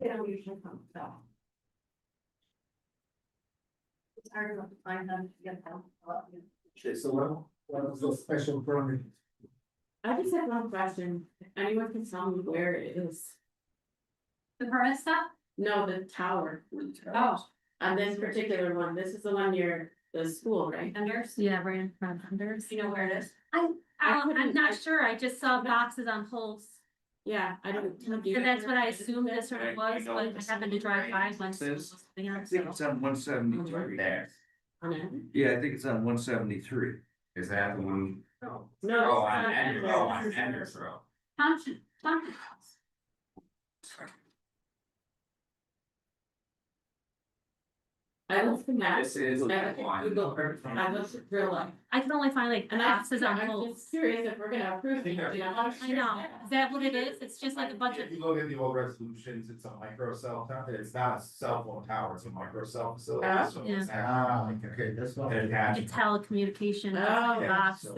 They don't usually come, so. It's hard enough to find them to get them.
Okay, so what was the special permit?
I just have one question. If anyone can tell me where it is?
the permit stuff?
No, the tower.
Oh,
On this particular one, this is the one near the school, right?
vendors,
Yeah, brand from Hunters.
do you know where it is?
I
I'm
couldn't-
not sure, I just saw boxes on poles,
Yeah, I don't.
and that's what I assumed this sort of was, but I happened to drive by when.
Says-
something
I
else,
think
so.
it's on 173.
Right there.
On it?
Yeah, I think it's on 173.
Is that the one?
No.
Oh,
it's
on
not
Ender,
Ender.
oh, on Ender's Row.
Township.
I looked in that.
This is.
I Google, I looked at real life.
I can only find like
And I,
boxes on
I'm
poles.
just curious if we're gonna approve it, you know?
I know, is that what it is? It's just like a bunch of,
If you look at the old resolutions, it's a micro cell tower, it's not a cell phone tower, it's a micro cell facility, so it's
Okay, that's what.
like a telecommunication
Oh,
box.
So-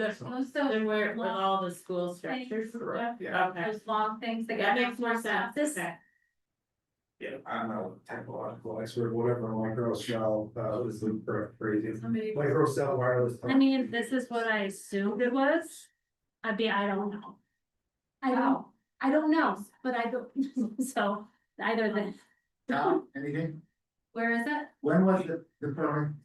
Then where, with all the school structures and stuff?
Yeah.
Okay,
Those long things that
that
get.
makes more sense.
This-
Okay.
Yeah, I'm not a technological expert, whatever micro cell, is the crazy.
Somebody.
Micro cell wireless.
I mean, this is what I assumed it was. I don't know. I don't know, but I don't, so either the.
Anything?
Where is it?
When was the permit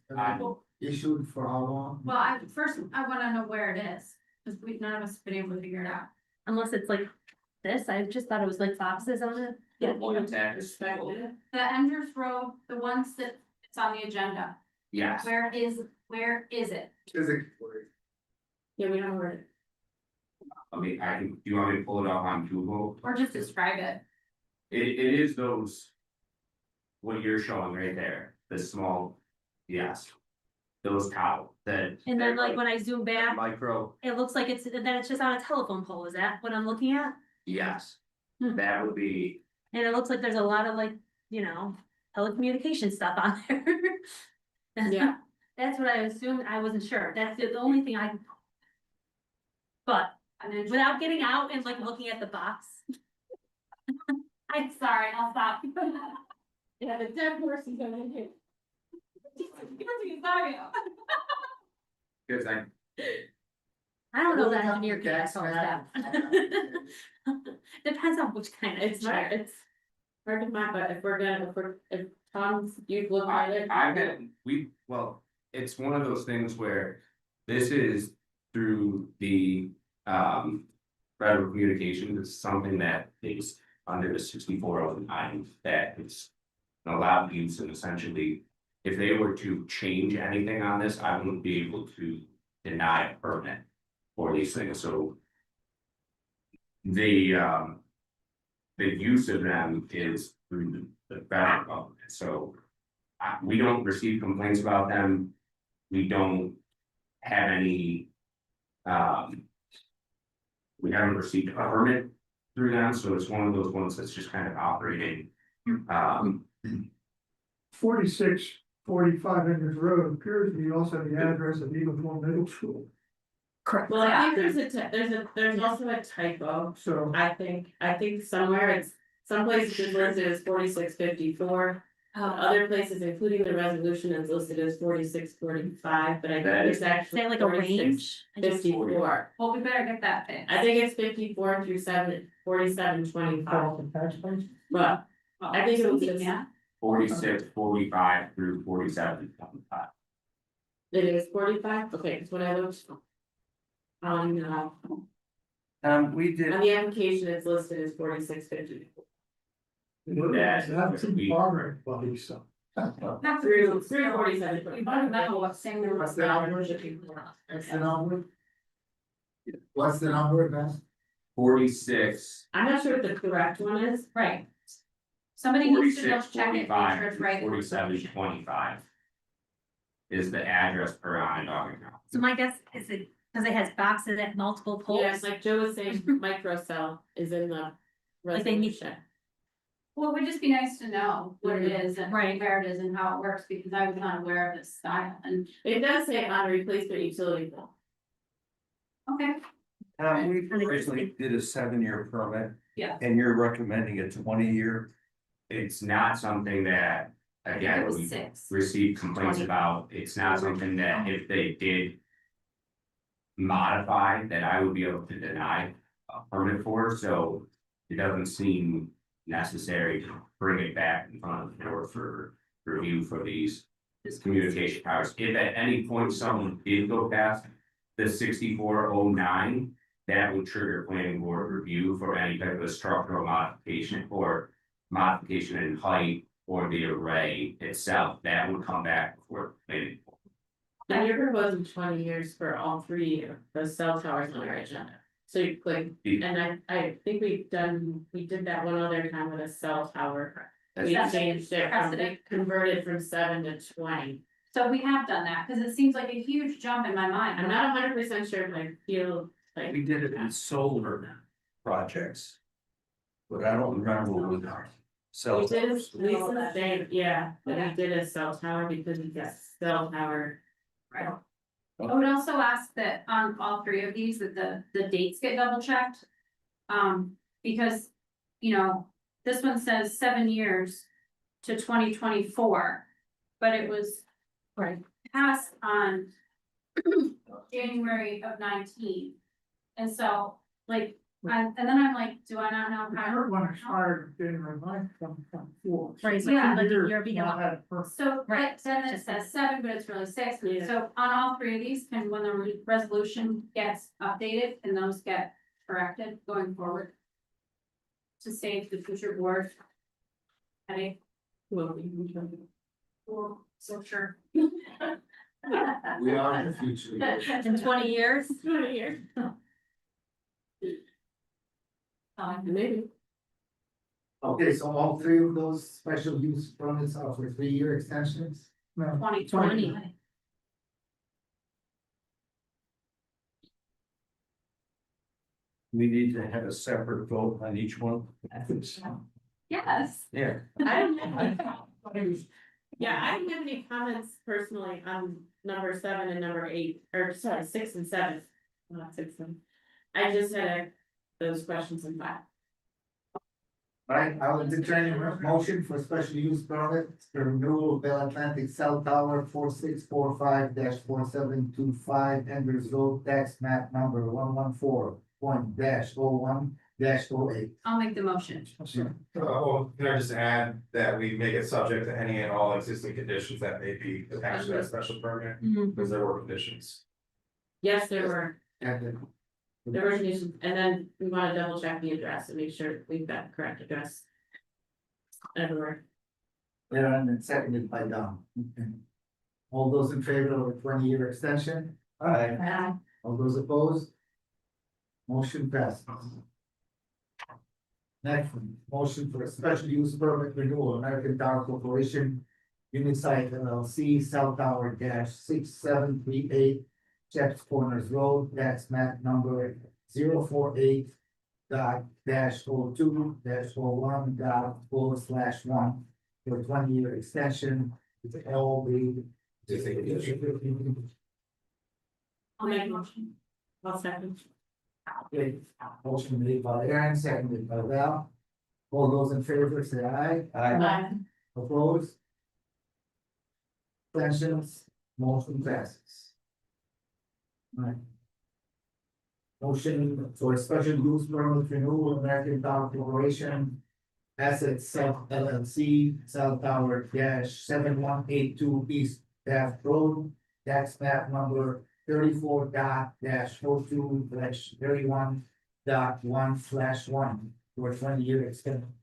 issued for how long?
Well, first, I wanna know where it is, cause none of us have been able to figure it out.
Unless it's like this, I just thought it was like boxes on it.
Yeah,
One attack.
perspective.
The Enders Road, the ones that it's on the agenda,
Yes.
where is it?
Physics.
Yeah, we don't know where it.
I mean, do you want me to pull it up on Google?
Or just describe it?
It is those. What you're showing right there, the small, yes. Those towel that.
And then like when I zoom back,
Micro,
it looks like then it's just on a telephone pole, is that what I'm looking at?
yes.
Hmm.
That would be,
And it looks like there's a lot of like, telecommunication stuff on there.
Yeah.
That's what I assumed, I wasn't sure, that's the only thing I. But
And then
without getting out and like looking at the box. I'm sorry, I'll stop.
Yeah, the dead horse is gonna hit.
because I,
I don't know
Well,
that
we
engineer
have
can
gas
ask all
now.
that. Depends on which kind of.
It's hard, it's hard to find, but if Tom's, you've looked at it.
I've been, well, it's one of those things where. This is through the, Federal Communications, it's something that is under the 6409 that is allowed use, and essentially, if they were to change anything on this, I wouldn't be able to deny a permit for these things, so the use of them is through the federal government, so we don't receive complaints about them. We don't have any, we haven't received a permit through them, so it's one of those ones that's just kind of operating.
4645 Andrews Road appears to be also the address of Eagleville Middle School.
Correct.
Well, I think there's also a typo,
So
I think somewhere it's, some places it's listed as 4654. Other places, including the resolution, is listed as 4645, but I think it's actually
Say like a range.
54.
Well, we better get that fixed.
I think it's 54 through 4725, but I think it was just-
Yeah,
46, 45 through 47.
it is 45, okay, it's what I looked. On
We did,
the application, it's listed as 4654.
that's in Barber, buddy, so.
not
Through
We want to
4725.
know what's saying the.
What's the number? What's the number? What's the number, Ben?
46,
I'm not sure what the correct one is.
Right. Somebody needs to
46,
double check it, make
45,
sure it's right.
47, 25. Is the address per Onondaga County.
So my guess is it, because it has boxes at multiple poles.
Yes, like Joe was saying, microcell is in the
Like they need-
resolution.
Well, it would just be nice to know what it is and
Right.
where it is and how it works, because I was not aware of this style and,
It does say on replacement utility pole.
okay.
we originally did a 7-year permit.
Yeah.
And you're recommending a 20-year.
It's not something that, again,
It was
we
6.
received complaints
20.
about, it's not something that if they did. Modify, that I would be able to deny a permit for, so it doesn't seem necessary to bring it back in front of the board for review for these. Communication powers, if at any point someone did go past the 6409. That would trigger planning board review for any type of structural modification or modification in height or the array itself, that would come back before planning.
And you're proposing 20 years for all 3 of those cell towers on our agenda. So you click, and I think we did that one other time with a cell tower. We
That's
changed it, we
precedent.
converted from 7 to 20.
So we have done that, because it seems like a huge jump in my mind.
I'm not 100% sure, but I feel like.
We did it in solar projects. But I don't remember with our cell.
We did,
towers.
Lisa saying, yeah, that we did a cell tower because it's a cell tower.
Right. I would also ask that on all 3 of these, that the dates get double checked. Because, you know, this one says 7 years to 2024. But it was
Right.
passed on January of 19. And so, like, and then I'm like, do I not know
The
how?
current one expired January 9th, 2024.
Right, so
Yeah.
it seems like you're being
Not
off.
had a permit.
So,
Right.
but then it says 7, but it's really 6,
Yeah.
so on all 3 of these, can when the resolution gets updated, and those get corrected going forward? To save the future board. Headache, well, so sure.
We are in the future.
In 20 years,
20 years, maybe.
Okay, so all 3 of those special use permits are for 3-year extensions?
No,
2020.
We need to have a separate vote on each one.
Yes.
Yeah.
I don't have. Yeah, I didn't have any comments personally on number 7 and number 8, or sorry, 6 and 7. Not 6 and. I just had those questions in mind.
Right, I will entertain a motion for special use permit, the renewal of Bell Atlantic Cell Tower 4645-4725, Andrews Road, tax map number 114.01-08.
I'll make the motion.
Well, can I just add that we make it subject to any and all existing conditions that may be attached to that special permit, because there were conditions.
Yes, there were.
And
The resolution, and then we wanna double check the address and make sure we've got the correct address. Everywhere.
then seconded by Don. Okay. All those in favor of a 20-year extension?
Aye.
All those opposed? Motion passes. Next, motion for a special use permit renewal, American Tower Corporation. Unisite LLC, Cell Tower dash 6738. Chaps Corners Road, tax map number 048. -02-01.4/1. For 20-year extension. It's LB.
I'll make a motion. I'll second.
Okay, motion made by Aaron, seconded by Val. All those in favor say aye.
Aye.
Opposed? Abstentions, motion passes. Right. Motion for a special use permit renewal, American Tower Corporation. Asset Sub LLC, Cell Tower -7182 East Bath Road, tax map number 34.42/31.1/1 for 20-year extension.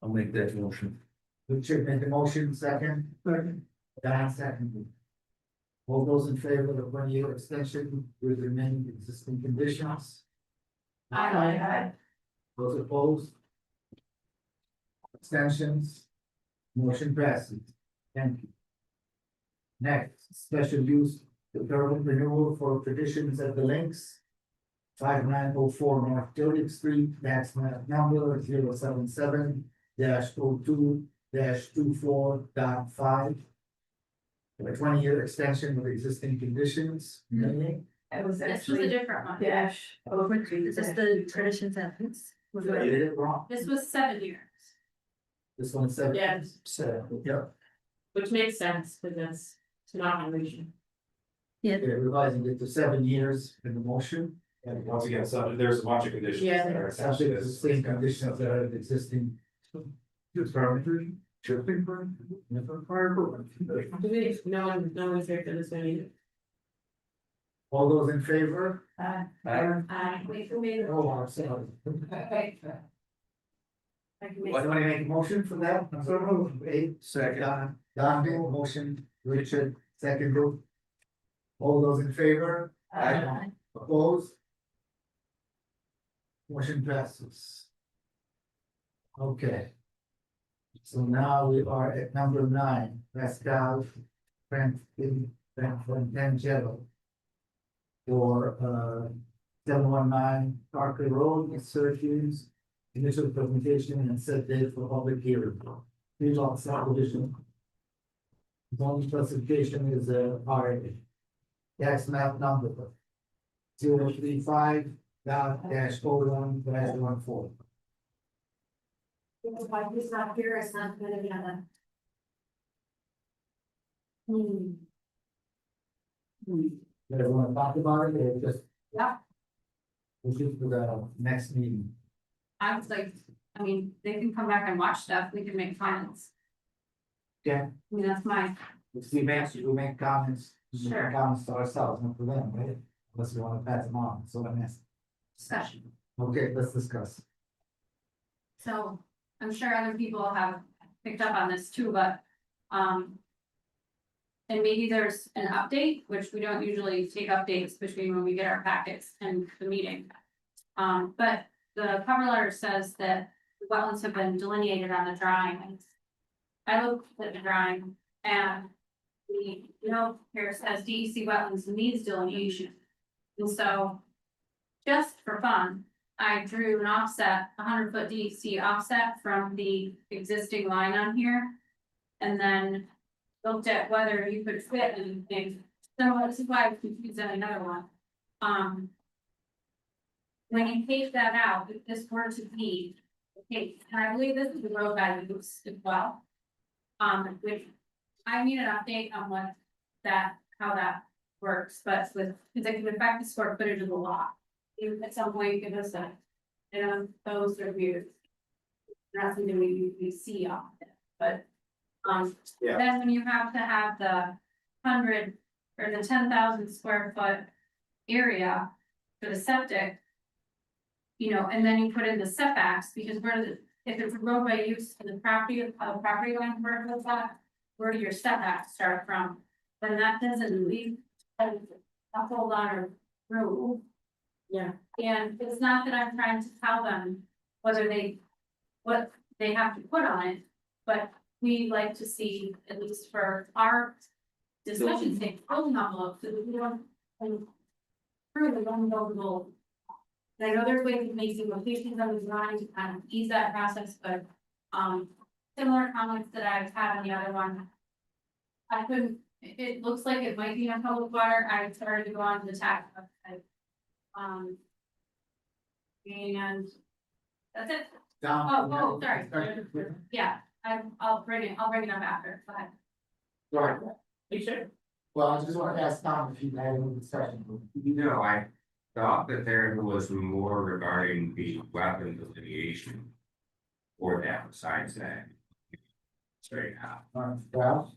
I'll make that motion.
Richard made the motion, second. Don seconded. All those in favor of the 20-year extension with remaining existing conditions?
Aye.
Those opposed? Abstentions? Motion passes. Thank you. Next, special use, the permit renewal for traditions at the links. 5904 North 30th Street, tax map number 077-02-24.5. For a 20-year extension with existing conditions. Meaning,
It was
This was a
actually
different one.
dash over to.
Is this the traditions and roots?
you did it wrong.
This was 7 years.
This one's seven.
Yes.
Yeah,
Which makes sense, because it's not unreasonable.
they're revising it to 7 years in the motion.
And once again, so there's a bunch of conditions.
Yeah.
that are attached
Subject
to
to the
this.
same conditions that are existing. Permit. Tripping permit.
No one's here for this one either.
All those in favor?
Aye.
Wait for me.
Oh, I'm sorry.
Okay. I can make-
Why don't I make a motion for that? So moved.
Second.
Don made a motion, Richard, second group. All those in favor? Opposed? Motion passes. Okay. So now we are at number 9, Pascal Franklin Tangelo. For 719 Parker Road in Syracuse. Initial presentation and set date for public hearing. Three lot subdivision. Zoning classification is RA. Tax map number 035.-01-14.
If he's not here, it's not gonna be on the.
You guys wanna talk about it or just?
Yeah.
We'll shoot for the next meeting.
I was like, I mean, they can come back and watch stuff, we can make comments.
Yeah.
I mean, that's my,
If we make comments, we make
Sure.
comments to ourselves, not to them, right? Unless you wanna pass them on, so I'm asking.
discussion.
Okay, let's discuss.
So I'm sure other people have picked up on this too, but, and maybe there's an update, which we don't usually take updates between when we get our packets and the meeting. But the cover letter says that the wetlands have been delineated on the drawings. I looked at the drawing and the, here says DEC wetlands needs delineation. And so, just for fun, I drew an offset, 100-foot DEC offset from the existing line on here. And then looked at whether you could fit anything. So this is why I was confused on another one. When you take that out, if this were to be, okay, and I believe this is the road values as well. Which I need an update on what that, how that works, but with, because it can affect the square footage of the lot. You at some point give us a, those reviews. Not something we usually see often, but,
Yeah.
then when you have to have the 100 or the 10,000 square foot area for the septic. You know, and then you put in the setbacks, because where the, if it's a roadway use to the property line, where does that, where do your setbacks start from? Then that doesn't leave a whole lot of room.
Yeah.
And it's not that I'm trying to tell them whether what they have to put on it, but we like to see, at least for our discussion, say, building envelope, so that we don't. Prove the unbuildable. I know there's ways of making locations on the design to kind of ease that process, but, similar comments that I've had on the other one. I couldn't, it looks like it might be on public water, I started to go on the tax website. And that's it. Oh, sorry. Yeah, I'll bring it up after, but.
Right,
You sure?
well, I just want to ask Tom if you had any discussion.
No, I thought that there was more regarding the wetland delineation. Or that besides that. Straight out.
Well,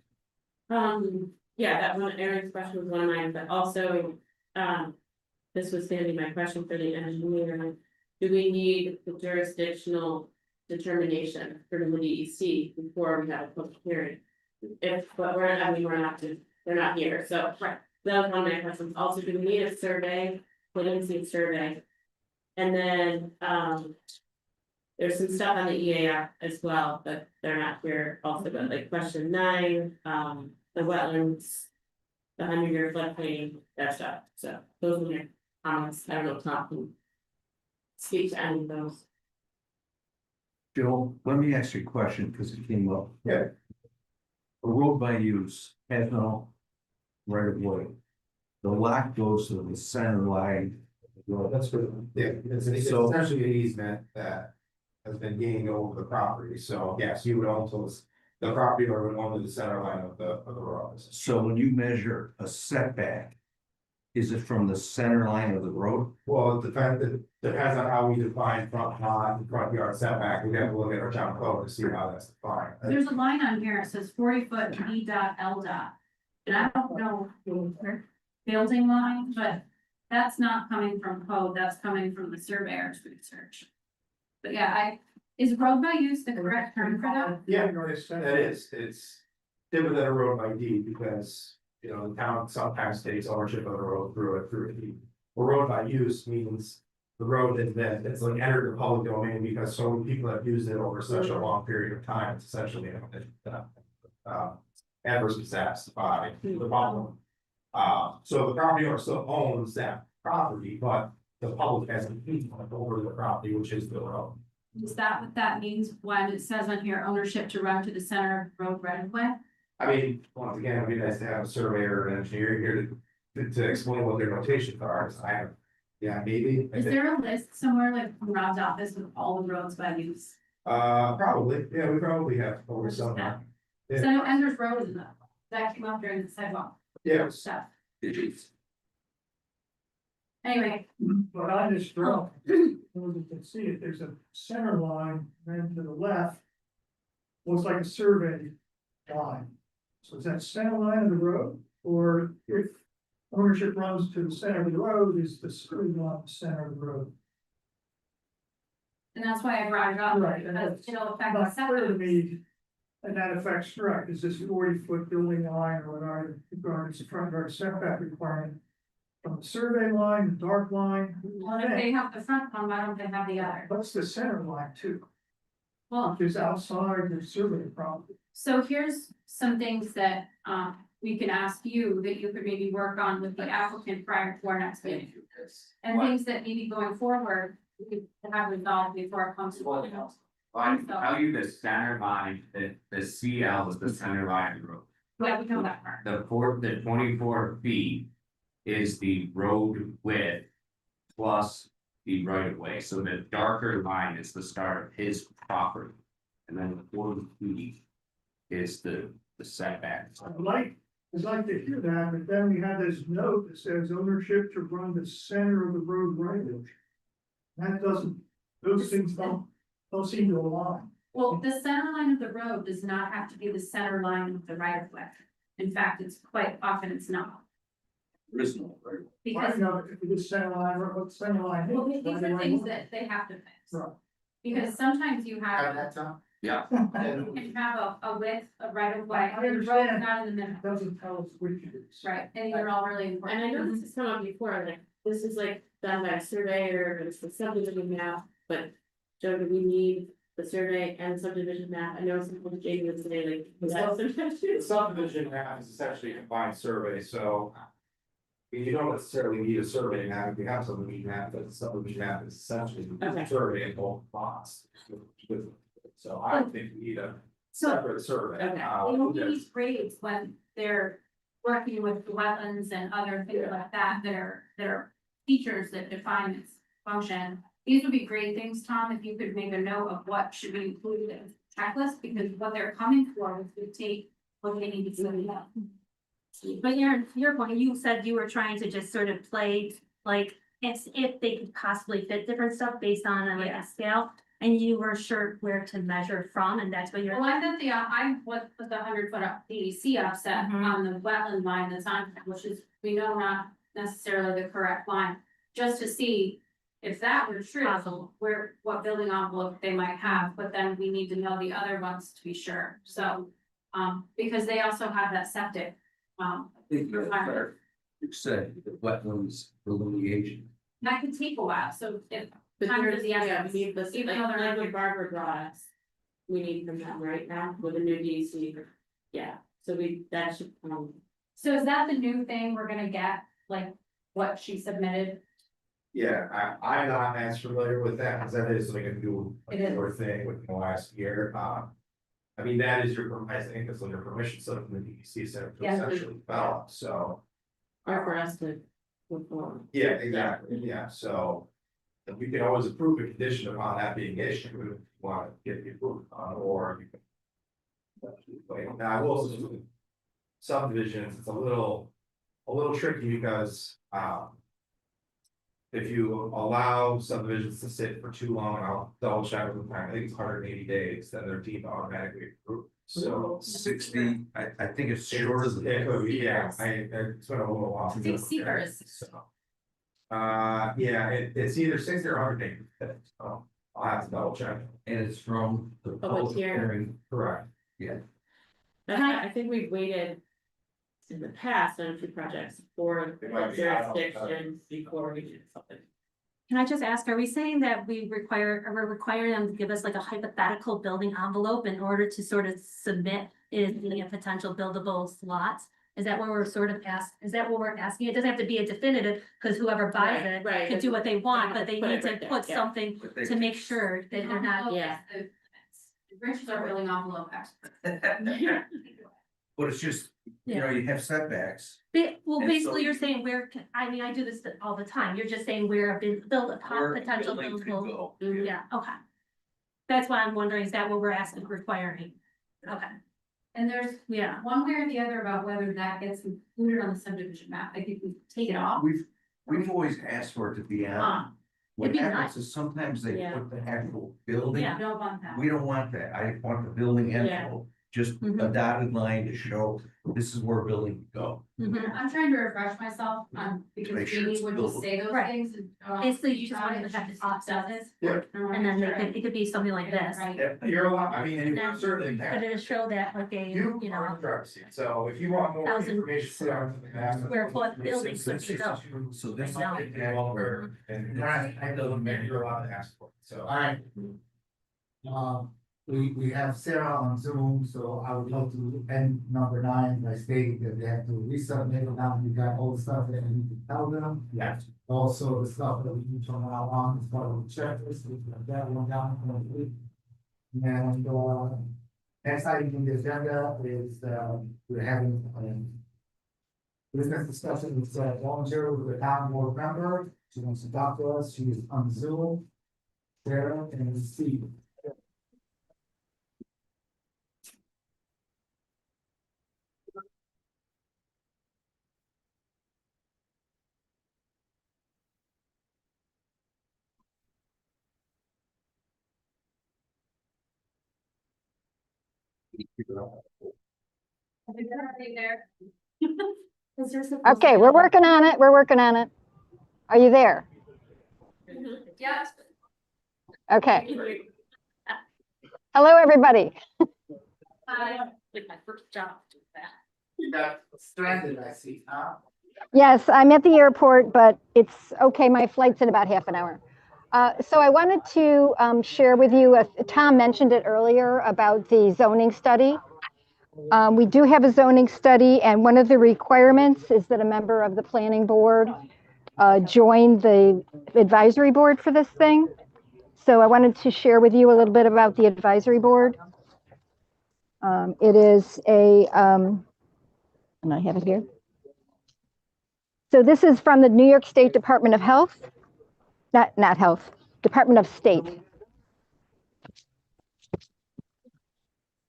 Yeah, that one, Aaron's question was one of mine, but also, this was standing my question for the engineer. Do we need the jurisdictional determination for the DEC before we have a public hearing? If, but we're not to, they're not here, so.
Right.
That was one of my questions. Also, do we need a survey, potency survey? And then, there's some stuff on the EAF as well, but they're not here also, but like question 9, the wetlands. The 100-year floodplain, that stuff, so those are my comments, I don't know if Tom can. Speak to any of those.
Joe, let me ask you a question, because it came up.
Yeah.
A road by use has no right of way. The lot goes to the center line.
Well, that's good. Yeah, it's essentially an easement that has been gained over the property, so yes, you would own to the property owner would own to the center line of the road.
So when you measure a setback, is it from the center line of the road?
Well, it depends on how we define front yard setback, we have to look at our town code to see how that's defined.
There's a line on here, it says 40 foot B dot L dot. And I don't know building line, but that's not coming from code, that's coming from the surveyor's research. But yeah, is road by use the correct term for that?
Yeah, no, it's,
It is, it's different than a road by deed because, you know, the town sometimes takes ownership of the road through a deed. A road by use means the road is then, it's like entered the public domain because so many people have used it over such a long period of time, it's essentially adverse disaster by the problem. So the property owner still owns that property, but the public has an easement over the property, which is the road.
Is that what that means when it says on here ownership to run to the center of the road right of way?
I mean, once again, it'd be nice to have a surveyor or an engineer here to explain what their notations are, I have, yeah, maybe. I
Is
think-
there a list somewhere like from Rob's office with all the roads by use?
Probably, yeah, we probably have over some.
Yeah.
Yeah.
So I know Ender's Road is in that came up during the sidewalk
Yeah,
stuff.
It
Anyway,
but I just draw. You can see it, there's a center line, then to the left. Looks like a survey line. So is that center line of the road, or if ownership runs to the center of the road, is the survey line the center of the road?
and that's why I brought it up,
Right, and
because
that's
it'll affect the
not clear to
setbacks.
me. And that affects, right, is this 40 foot building line or whatever, regarding the front yard setback requirement? From the survey line, the dark line,
Well, if they have the front one, why don't they have the other?
what's the center line too,
Well,
which is outside the survey property.
so here's some things that, we can ask you that you could maybe work on with the applicant prior to our next meeting. And things that maybe going forward, we could have resolved before it comes to.
Well, I can tell you the center line, the CL is the center line of the road.
Yeah, we know that part.
The 24 feet is the road width plus the right of way, so the darker line is the start of his property. And then the 40 feet is the setback.
I'd like to hear that, but then we have this note that says ownership to run the center of the road right of way. That doesn't, those things don't seem to align.
Well, the center line of the road does not have to be the center line of the right of way. In fact, it's quite often it's not.
There is no, right?
Why
Because,
not, if you just center line, what center line is?
well, these are things that they have to fix. Because sometimes you
At
have,
that time.
Yeah.
you have a width of right of way,
I
and the road's
understand.
not in the middle,
Doesn't tell us which it is.
right, and they're all really important.
And I know this has come up before, like, this is like done by a surveyor, it's the subdivision map, but Joe, do we need the survey and subdivision map? I know some of the Jamie would say like. we have sometimes
The
too.
subdivision map is essentially a combined survey, so. You don't necessarily need a survey map, if you have subdivision map, but the subdivision map is essentially
Okay.
a survey in both lots. So I don't think we need a
So
separate survey.
Okay.
they will use grades when they're working with the wetlands and other things like that, that are features that define its function. These would be great things, Tom, if you could make a note of what should be included in the checklist, because what they're coming for is to take what they need to do.
But your point, you said you were trying to just sort of play, like, if they could possibly fit different stuff based on like
Yeah.
a scale. And you were sure where to measure from, and that's what you're.
Well, I got the, I put the 100-foot DEC offset
Mhm.
on the wetland line that's on, which is, we know not necessarily the correct line. Just to see if that were true,
Possible.
where, what building envelope they might have, but then we need to know the other ones to be sure, so. Because they also have that septic,
I think that's fair. You said the wetlands delineation.
that could take a while, so if.
But
Time
there's,
for the
yeah,
essence,
we need this,
even
like,
though they're
like
not
what
here.
Barbara brought us. We need from them right now with a new DC, yeah, so that should,
So is that the new thing we're gonna get, like, what she submitted?
Yeah, I'm not as familiar with that, because that is like a new,
It is.
newer thing within the last year, I mean, that is your, I think it's like your permission slip from the DEC center to
Yeah.
essentially develop, so.
or for us to. Move forward.
Yeah, exactly, yeah, so. If we can always approve a condition upon that being issued, if you want to get the approval on, or you can. Now, I will say, subdivisions, it's a little tricky because, if you allow subdivisions to sit for too long, I'll double check with the time, I think it's 180 days, then they're deemed automatically approved, so.
60, I think it's shorter than
It could be, yeah,
Yes.
it's been a little while.
I think seeker is-
So. Yeah, it's either 60 or 100 days, so I'll have to double check.
And it's from the
Public
public
hearing.
hearing.
Correct.
That's why I think we've waited. In the past on a few projects for
It might be out of-
jurisdictions before we do something.
Can I just ask, are we saying that we're requiring them to give us like a hypothetical building envelope in order to sort of submit it in a potential buildable slots? Is that what we're sort of is that what we're asking? It doesn't have to be a definitive, because whoever buys
Right,
it
right.
can do what they want, but they
Put
need
it
to
right there,
put
yeah.
something
But they-
to make sure that they're not.
Yeah.
Rich is our building envelope expert.
But it's just, you know, you have setbacks.
Well,
And
basically,
so-
you're saying I mean, I do this all the time. You're just saying where a build a
where
potential
building could
buildable.
go.
Mhm.
Yeah, okay. That's why I'm wondering, is that what we're asking, requiring? Okay,
And there's
yeah.
one way or the other about whether that gets included on the subdivision map, I think we take it off.
We've always asked for it to be on.
Um,
What
It'd be
happens is sometimes they
Yeah.
put the actual building.
Yeah.
I don't want that.
We don't want that. I want the building
Yeah.
envelope, just a
Mhm.
dotted line to show this is where building can go.
Mhm.
I'm trying to refresh myself because
Make sure
Jamie
it's
would just
buildable.
say those
Right.
things and.
Basically, you just want to have this offset this,
Yeah.
and then it could be something like this.
Right.
Yeah, you're allowed, I mean, and
Yeah.
you certainly
But
can.
it'll show that like a,
You
you
are in
know,
the driver's seat, so if you want more
1,000
information.
square foot building could be built.
So this.
Now.
And I don't think you're allowed to ask for it, so.
Alright. We have Sarah on Zoom, so I would love to end number 9 by stating that they have to resubmit it. Now we got all the stuff that we need to tell them.
Yes.
Also, the stuff that we need to allow on as part of the checklist, we have that one down for the week. And, next item in the agenda is, we're having, business discussion with, volunteer with a town board member. She wants to talk to us. She is on Zoom. Sarah and Steve.
Is everything there?
Okay, we're working on it. We're working on it. Are you there?
Yes.
Okay. Hello, everybody.
Like my first job.
You got stranded, I see, huh?
Yes, I'm at the airport, but it's okay. My flight's in about half an hour. So I wanted to share with you, Tom mentioned it earlier about the zoning study. We do have a zoning study, and one of the requirements is that a member of the planning board join the advisory board for this thing. So I wanted to share with you a little bit about the advisory board. It is and I have it here. So this is from the New York State Department of Health, not Health, Department of State.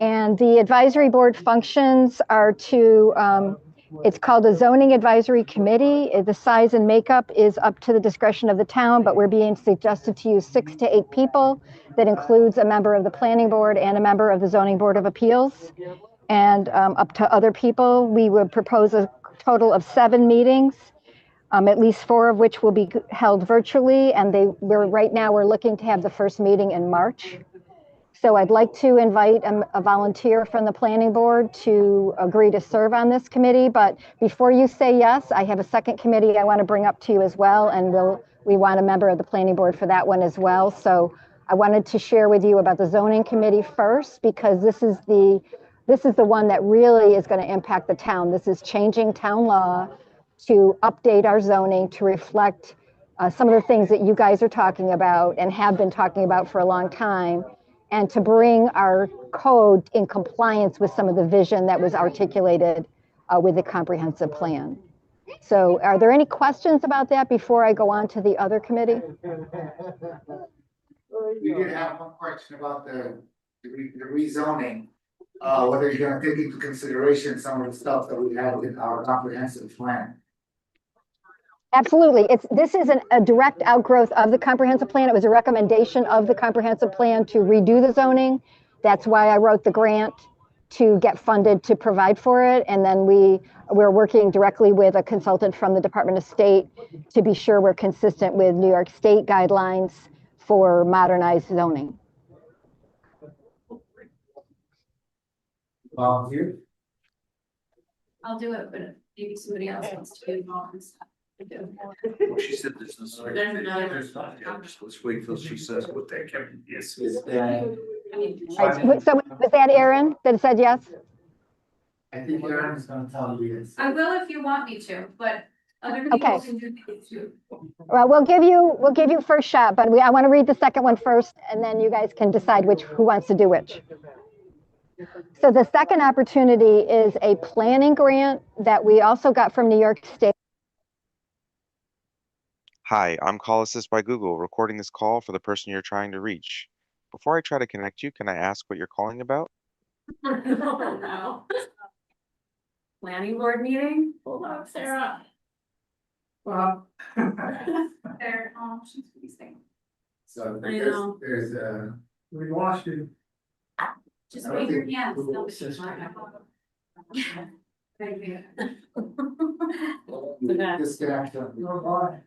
And the advisory board functions are to, it's called a zoning advisory committee. The size and makeup is up to the discretion of the town, but we're being suggested to use 6 to 8 people. That includes a member of the planning board and a member of the zoning board of appeals. And up to other people, we would propose a total of 7 meetings, at least 4 of which will be held virtually. And right now we're looking to have the first meeting in March. So I'd like to invite a volunteer from the planning board to agree to serve on this committee. But before you say yes, I have a second committee I want to bring up to you as well. And we want a member of the planning board for that one as well. So I wanted to share with you about the zoning committee first, because this is the one that really is going to impact the town. This is changing town law to update our zoning to reflect some of the things that you guys are talking about and have been talking about for a long time, and to bring our code in compliance with some of the vision that was articulated with the comprehensive plan. So are there any questions about that before I go on to the other committee?
We did have one question about the rezoning. Whether you're gonna take into consideration some of the stuff that we have in our comprehensive plan.
Absolutely. This is a direct outgrowth of the comprehensive plan. It was a recommendation of the comprehensive plan to redo the zoning. That's why I wrote the grant to get funded to provide for it. And then we're working directly with a consultant from the Department of State to be sure we're consistent with New York State guidelines for modernized zoning.
Volunteer?
I'll do it, but maybe somebody else wants to be involved and stuff.
She said there's no.
There's another one.
Let's wait till she says what they can. Yes.
I mean,
All right, so was that Aaron that said yes?
I think Aaron is gonna tell you yes.
I will if you want me to, but other people
Okay.
can do it too.
Well, we'll give you first shot, but I want to read the second one first, and then you guys can decide who wants to do which. So the second opportunity is a planning grant that we also got from New York State.
Hi, I'm Call Assist by Google, recording this call for the person you're trying to reach. Before I try to connect you, can I ask what you're calling about?
Oh, no. Planning board meeting? Hold on, Sarah.
Well.
There, she's freezing.
So
I know.
there's
We lost you.
Just
I don't
wave your
think
hands.
Google
Nobody's
Assistant.
fine. Thank you.
disconnection.
You're fine.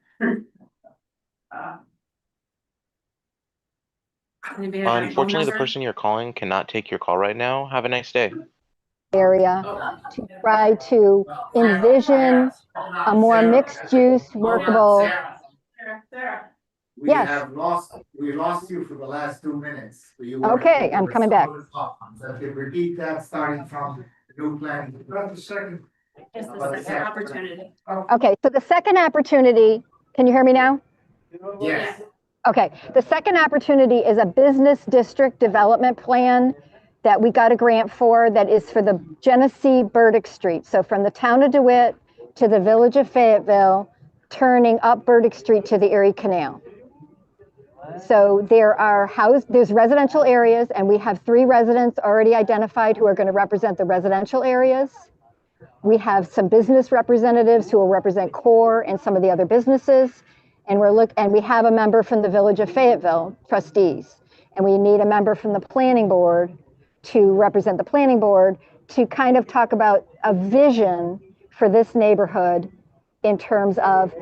Anybody have a phone
Unfortunately, the
number?
person you're calling cannot take your call right now. Have a nice day.
Area
Oh.
to try to envision a more mixed use, workable.
Sarah.
We
Yes.
we lost you for the last 2 minutes. You were-
Okay, I'm coming back.
So if you repeat that, starting from the new plan.
About the second.
It's the second opportunity.
Okay, so the second opportunity, can you hear me now?
Yes.
Okay, the second opportunity is a business district development plan that we got a grant for, that is for the Genesee Burdick Street. So from the town of DeWitt to the village of Fayetteville, turning up Burdick Street to the Erie Canal. So there's residential areas, and we have 3 residents already identified who are going to represent the residential areas. We have some business representatives who will represent Core and some of the other businesses. And we have a member from the village of Fayetteville trustees. And we need a member from the planning board to represent the planning board to kind of talk about a vision for this neighborhood in terms of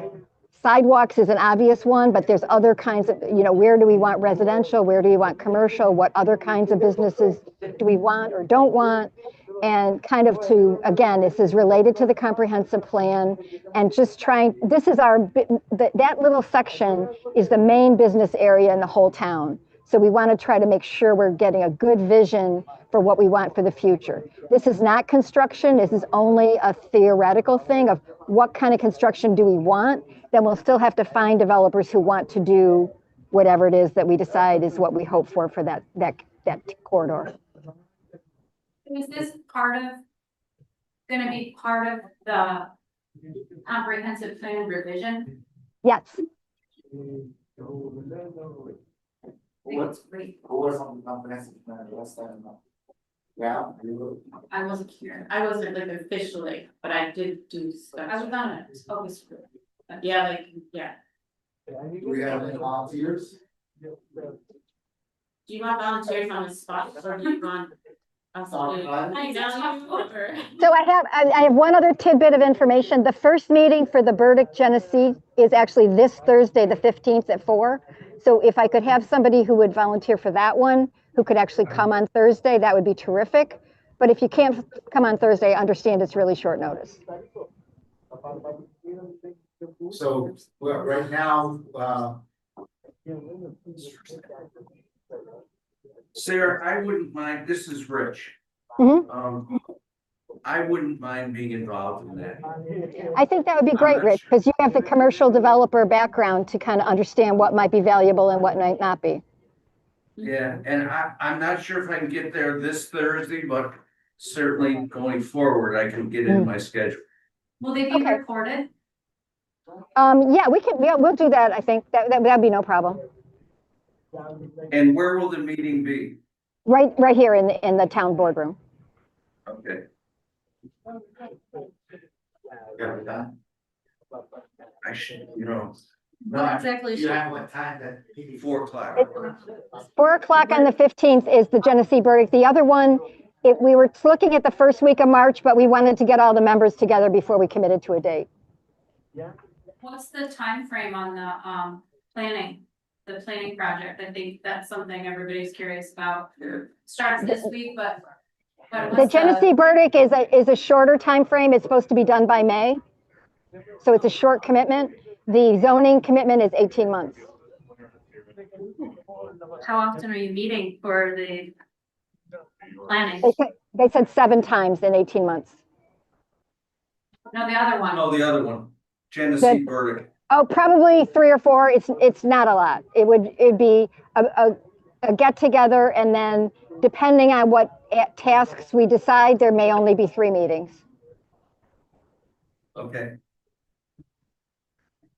sidewalks is an obvious one, but there's other kinds of, where do we want residential? Where do we want commercial? What other kinds of businesses do we want or don't want? And kind of again, this is related to the comprehensive plan and just this is that little section is the main business area in the whole town. So we want to try to make sure we're getting a good vision for what we want for the future. This is not construction. This is only a theoretical thing of what kind of construction do we want. Then we'll still have to find developers who want to do whatever it is that we decide is what we hope for that corridor.
Is this gonna be part of the comprehensive plan revision?
Yes.
I think it's great.
Yeah.
I wasn't here.
I wasn't like officially, but I did do stuff.
I was on it, focus group.
Yeah, yeah.
Do we have any volunteers?
Do you want volunteers on the spot or do you want us to? I know, or-
So I have one other tidbit of information. The first meeting for the Burdick Genesee is actually this Thursday, the 15th at 4. So if I could have somebody who would volunteer for that one, who could actually come on Thursday, that would be terrific. But if you can't come on Thursday, I understand it's really short notice.
So, well, right now,
Sarah, I wouldn't mind, this is Rich.
Mhm.
I wouldn't mind being involved in that.
I think that would be great, Rich, because you have the commercial developer background to kind of understand what might be valuable and what might not be.
Yeah, and I'm not sure if I can get there this Thursday, but certainly going forward, I can get in my schedule.
Will they be
Okay.
recorded?
Yeah, we'll do that. I think that'd be no problem.
And where will the meeting be?
Right here in the town boardroom.
Okay, I should,
What exactly is
you
she?
have what time that?
4 o'clock.
4 o'clock on the 15th is the Genesee Burdick. The other one, we were looking at the first week of March, but we wanted to get all the members together before we committed to a date.
What's the time frame on the the planning project? I think that's something everybody's curious about. Starts this week, but
The
what's
Genesee Burdick is a shorter time frame. It's supposed to be done by May. So it's a short commitment. The zoning commitment is 18 months.
How often are you meeting for the planning?
They said 7 times in 18 months.
No, the other one.
No, the other one, Genesee Burdick.
Oh, probably 3 or 4. It's not a lot. It'd be a get together, and then depending on what tasks we decide, there may only be 3 meetings.
Okay.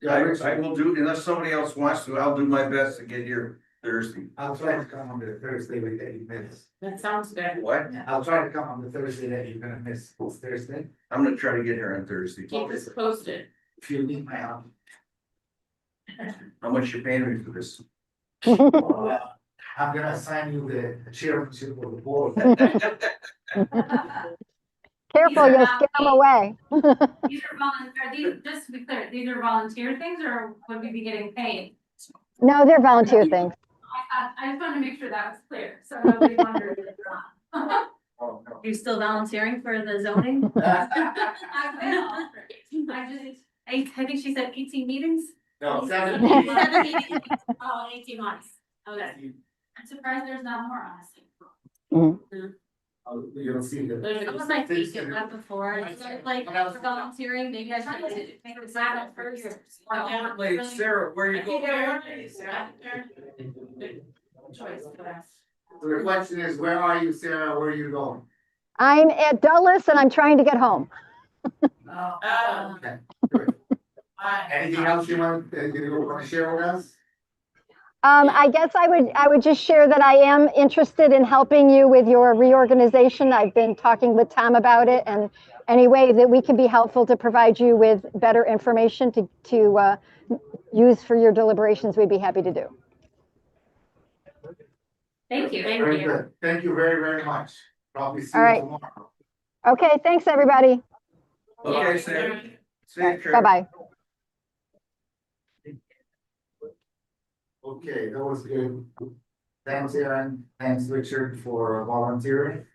Yeah,
I will do, unless somebody else wants to, I'll do my best to get here Thursday.
I'll try to come on the Thursday that you miss.
That sounds good.
What?
I'll try to come on the Thursday that you're gonna miss this Thursday.
I'm gonna try to get here on Thursday.
Keep us posted.
If you leave my house.
How much you paying me for this?
I'm gonna assign you the chairmanship of the board.
Careful, you'll scare them away.
These are volunteer, just to be clear, these are volunteer things or would we be getting paid?
No, they're volunteer things.
I just wanted to make sure that was clear, so nobody wondered.
Oh, no.
You still volunteering for the zoning?
I will.
I think she said 18 meetings?
No, 7
7 meetings. Oh, 18 months. Okay. I'm surprised there's not more, honestly.
You'll see that.
There's
That was my feet get wet before. It's like for volunteering, maybe I should make a sign first.
Wait, Sarah, where you going?
Choice for us.
So the question is, where are you, Sarah? Where are you going?
I'm at Dulles and I'm trying to get home.
Okay, good. Anything else you want to share with us?
I guess I would just share that I am interested in helping you with your reorganization. I've been talking with Tom about it, and any way that we can be helpful to provide you with better information to use for your deliberations, we'd be happy to do.
Thank you.
Very good. Thank you very, very much. Probably see
All
you
right.
tomorrow.
Okay, thanks, everybody.
Okay,
Yeah.
Sam. Safe trip.
Bye-bye.
Okay, that was good. Thanks, Aaron. Thanks, Richard, for volunteering.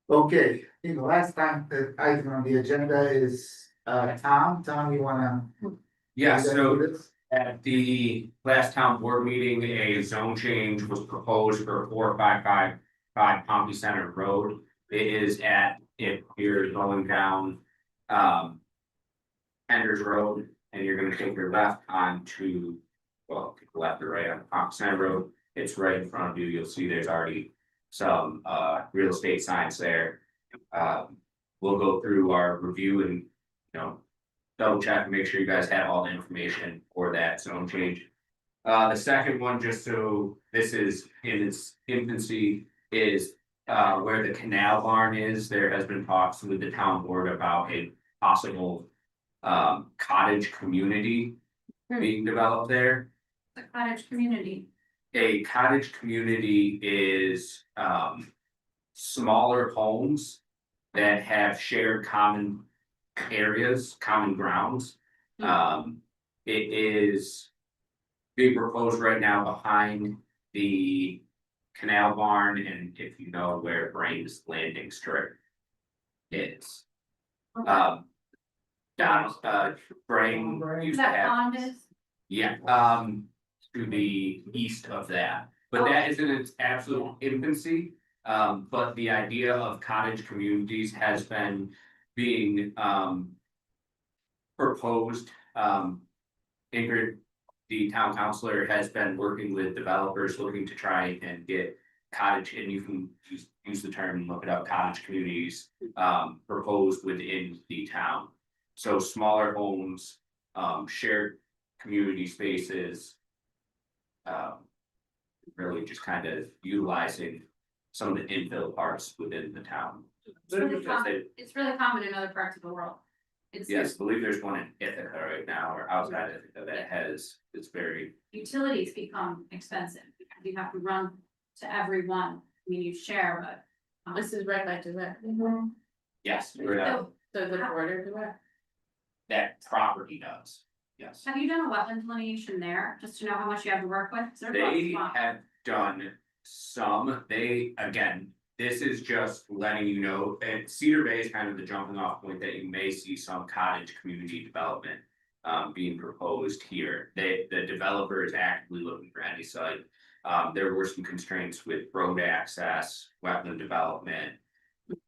Okay, I think the last time the item on the agenda is, Tom, you wanna?
Yeah,
you gonna
so
do this?
at the last town board meeting, a zone change was proposed for 4555 Pompey Center Road. It is at, if you're going down, Enders Road, and you're gonna take your left onto, well, take the left or right on Pompey Center Road. It's right in front of you. You'll see there's already some, real estate signs there. We'll go through our review and, double check and make sure you guys have all the information for that zone change. The second one, just so this is in its infancy, is where the canal barn is. There has been talks with the town board about a possible cottage community being developed there.
The cottage community.
A cottage community is smaller homes that have shared common areas, common grounds. It is being proposed right now behind the canal barn, and if you know where Brain's Landing Strip is. Donald, Brain
Is
used to
that
have.
pond is?
Yeah, to the east of that, but that is in its absolute infancy. But the idea of cottage communities has been being, proposed. Ingrid, the town councilor, has been working with developers looking to try and get cottage, and you can use the term and look it up, cottage communities, proposed within the town. So smaller homes, shared community spaces. Really just kind of utilizing some of the infill parts within the town.
It's really
Because
common,
they-
it's really common in other parts of the world. It's
Yes, I believe there's one in Ithaca right now, or outside of Ithaca that has, it's very,
utilities become expensive, because you have to run to everyone, I mean, you share, but.
This is right back to that.
yes, we're not-
So the border to that.
that property does, yes.
Have you done a wetland delineation there, just to know how much you have to work with? 'Cause there's lots of
They
spots.
have done some, again, this is just letting you know, and Cedar Bay is kind of the jumping off point that you may see some cottage community development. Being proposed here, the developer is actively looking for any site. There were some constraints with road access, wetland development.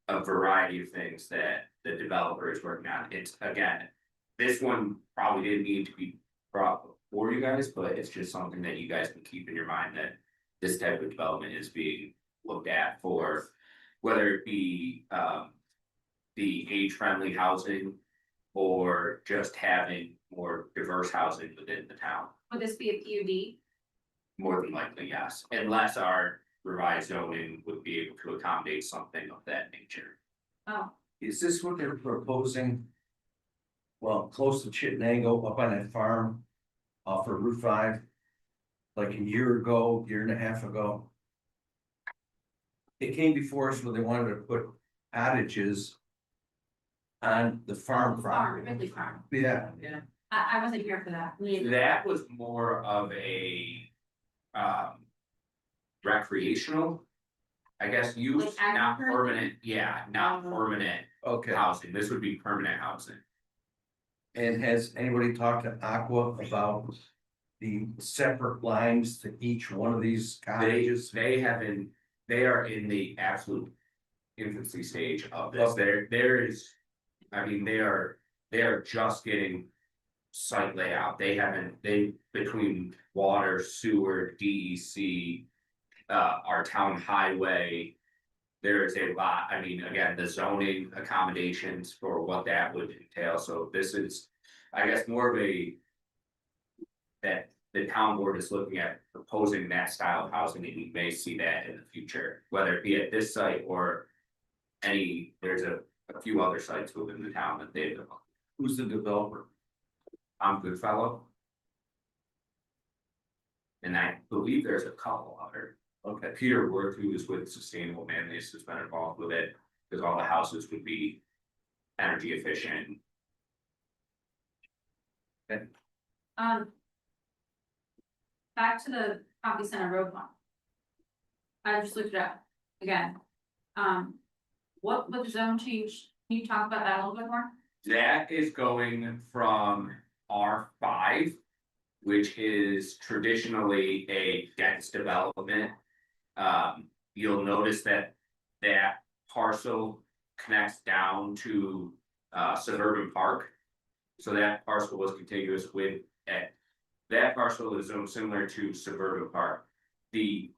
A variety of things that the developer is working on. It's, again, this one probably didn't need to be brought for you guys, but it's just something that you guys can keep in your mind, that this type of development is being looked at for, whether it be the age-friendly housing or just having more diverse housing within the town.
Would this be a PUD?
More than likely, yes, unless our revised zoning would be able to accommodate something of that nature.
Oh,
Is this what they're proposing? Well, close to Chittenango, up on that farm, off of Route 5. Like a year and a half ago. It came before us where they wanted to put cottages on the farm property.
Ridley Farm,
Yeah,
I wasn't here for that.
That was more of a recreational, I guess, use,
Like
not
agriculture?
permanent, yeah, not permanent
okay.
housing. This would be permanent housing.
And has anybody talked to Aqua about the separate lines to each one of these cottages?
They haven't, they are in the absolute infancy stage of this. There is, I mean, they are just getting site layout. They haven't, between water, sewer, DEC, our town highway. There is a lot, I mean, again, the zoning accommodations for what that would entail, so this is, I guess, more of a. That the town board is looking at proposing that style of housing, and you may see that in the future, whether it be at this site or. There's a few other sites within the town that they've.
Who's the developer?
I'm Goodfellow. And I believe there's a couple other. Okay, Peter Worth, who is with Sustainable Manlius, has been involved with it, because all the houses would be energy efficient.
Back to the Coffee Center Road one. I just looked it up again. What would the zone change? Can you talk about that a little bit more?
That is going from R5, which is traditionally a dense development. You'll notice that that parcel connects down to Suburban Park. So that parcel was contiguous with that parcel is zoned similar to Suburban Park. In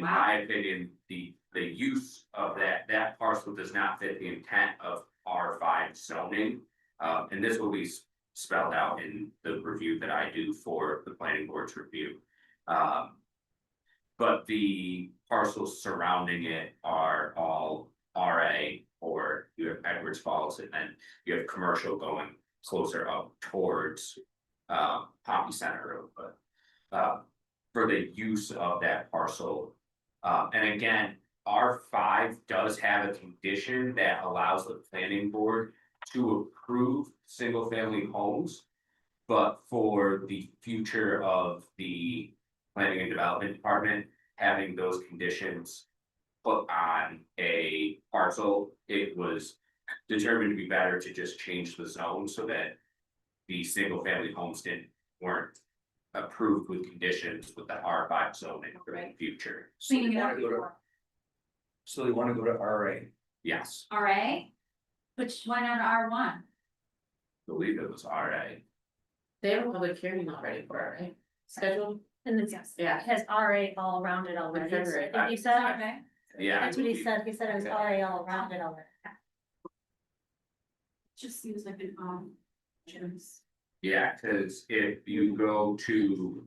my opinion, the use of that parcel does not fit the intent of R5 zoning. And this will be spelled out in the review that I do for the planning board's review. But the parcels surrounding it are all RA, or you have Edwards Falls, and then you have commercial going closer up towards Pompey Center Road. But for the use of that parcel, and again, R5 does have a condition that allows the planning board to approve single family homes. But for the future of the planning and development department, having those conditions put on a parcel, it was determined to be better to just change the zone so that the single family homes weren't approved with conditions with the R5 zoning for the future.
Cleaning it up.
So they wanna go to RA.
Yes,
RA? Which, why not R1?
I believe it was RA.
They have a public hearing already for it, right? Scheduled?
And it's,
Yeah.
it has RA all around it already.
February.
If you said,
Okay.
Yeah.
that's what he said, he said it was RA all around it already.
Just seems like an choice.
Yeah, cause if you go to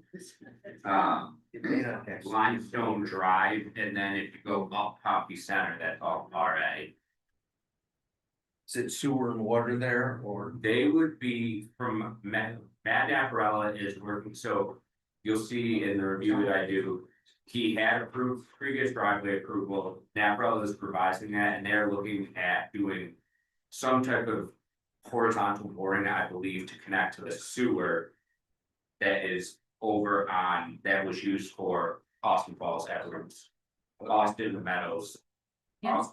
Limestone Drive, and then if you go up Pompey Center, that's all RA.
Is it sewer and water there or?
They would be from Matt Naparella is working, so you'll see in the review that I do. He had approved previous driveway approval, Naparella is revising that, and they're looking at doing some type of horizontal boring, I believe, to connect to the sewer. That is over on, that was used for Austin Falls Edwards, Austin Meadows.
Yes.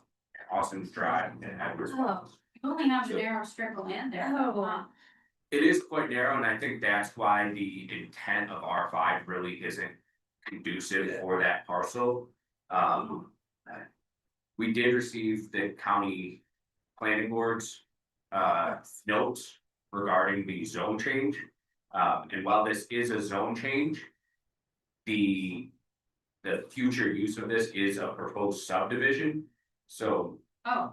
Austin's Drive and Edwards Falls.
You only have a narrow strip of land there.
Oh.
It is quite narrow, and I think that's why the intent of R5 really isn't conducive for that parcel. We did receive the county planning board's notes regarding the zone change. And while this is a zone change, the future use of this is a proposed subdivision. So
Oh,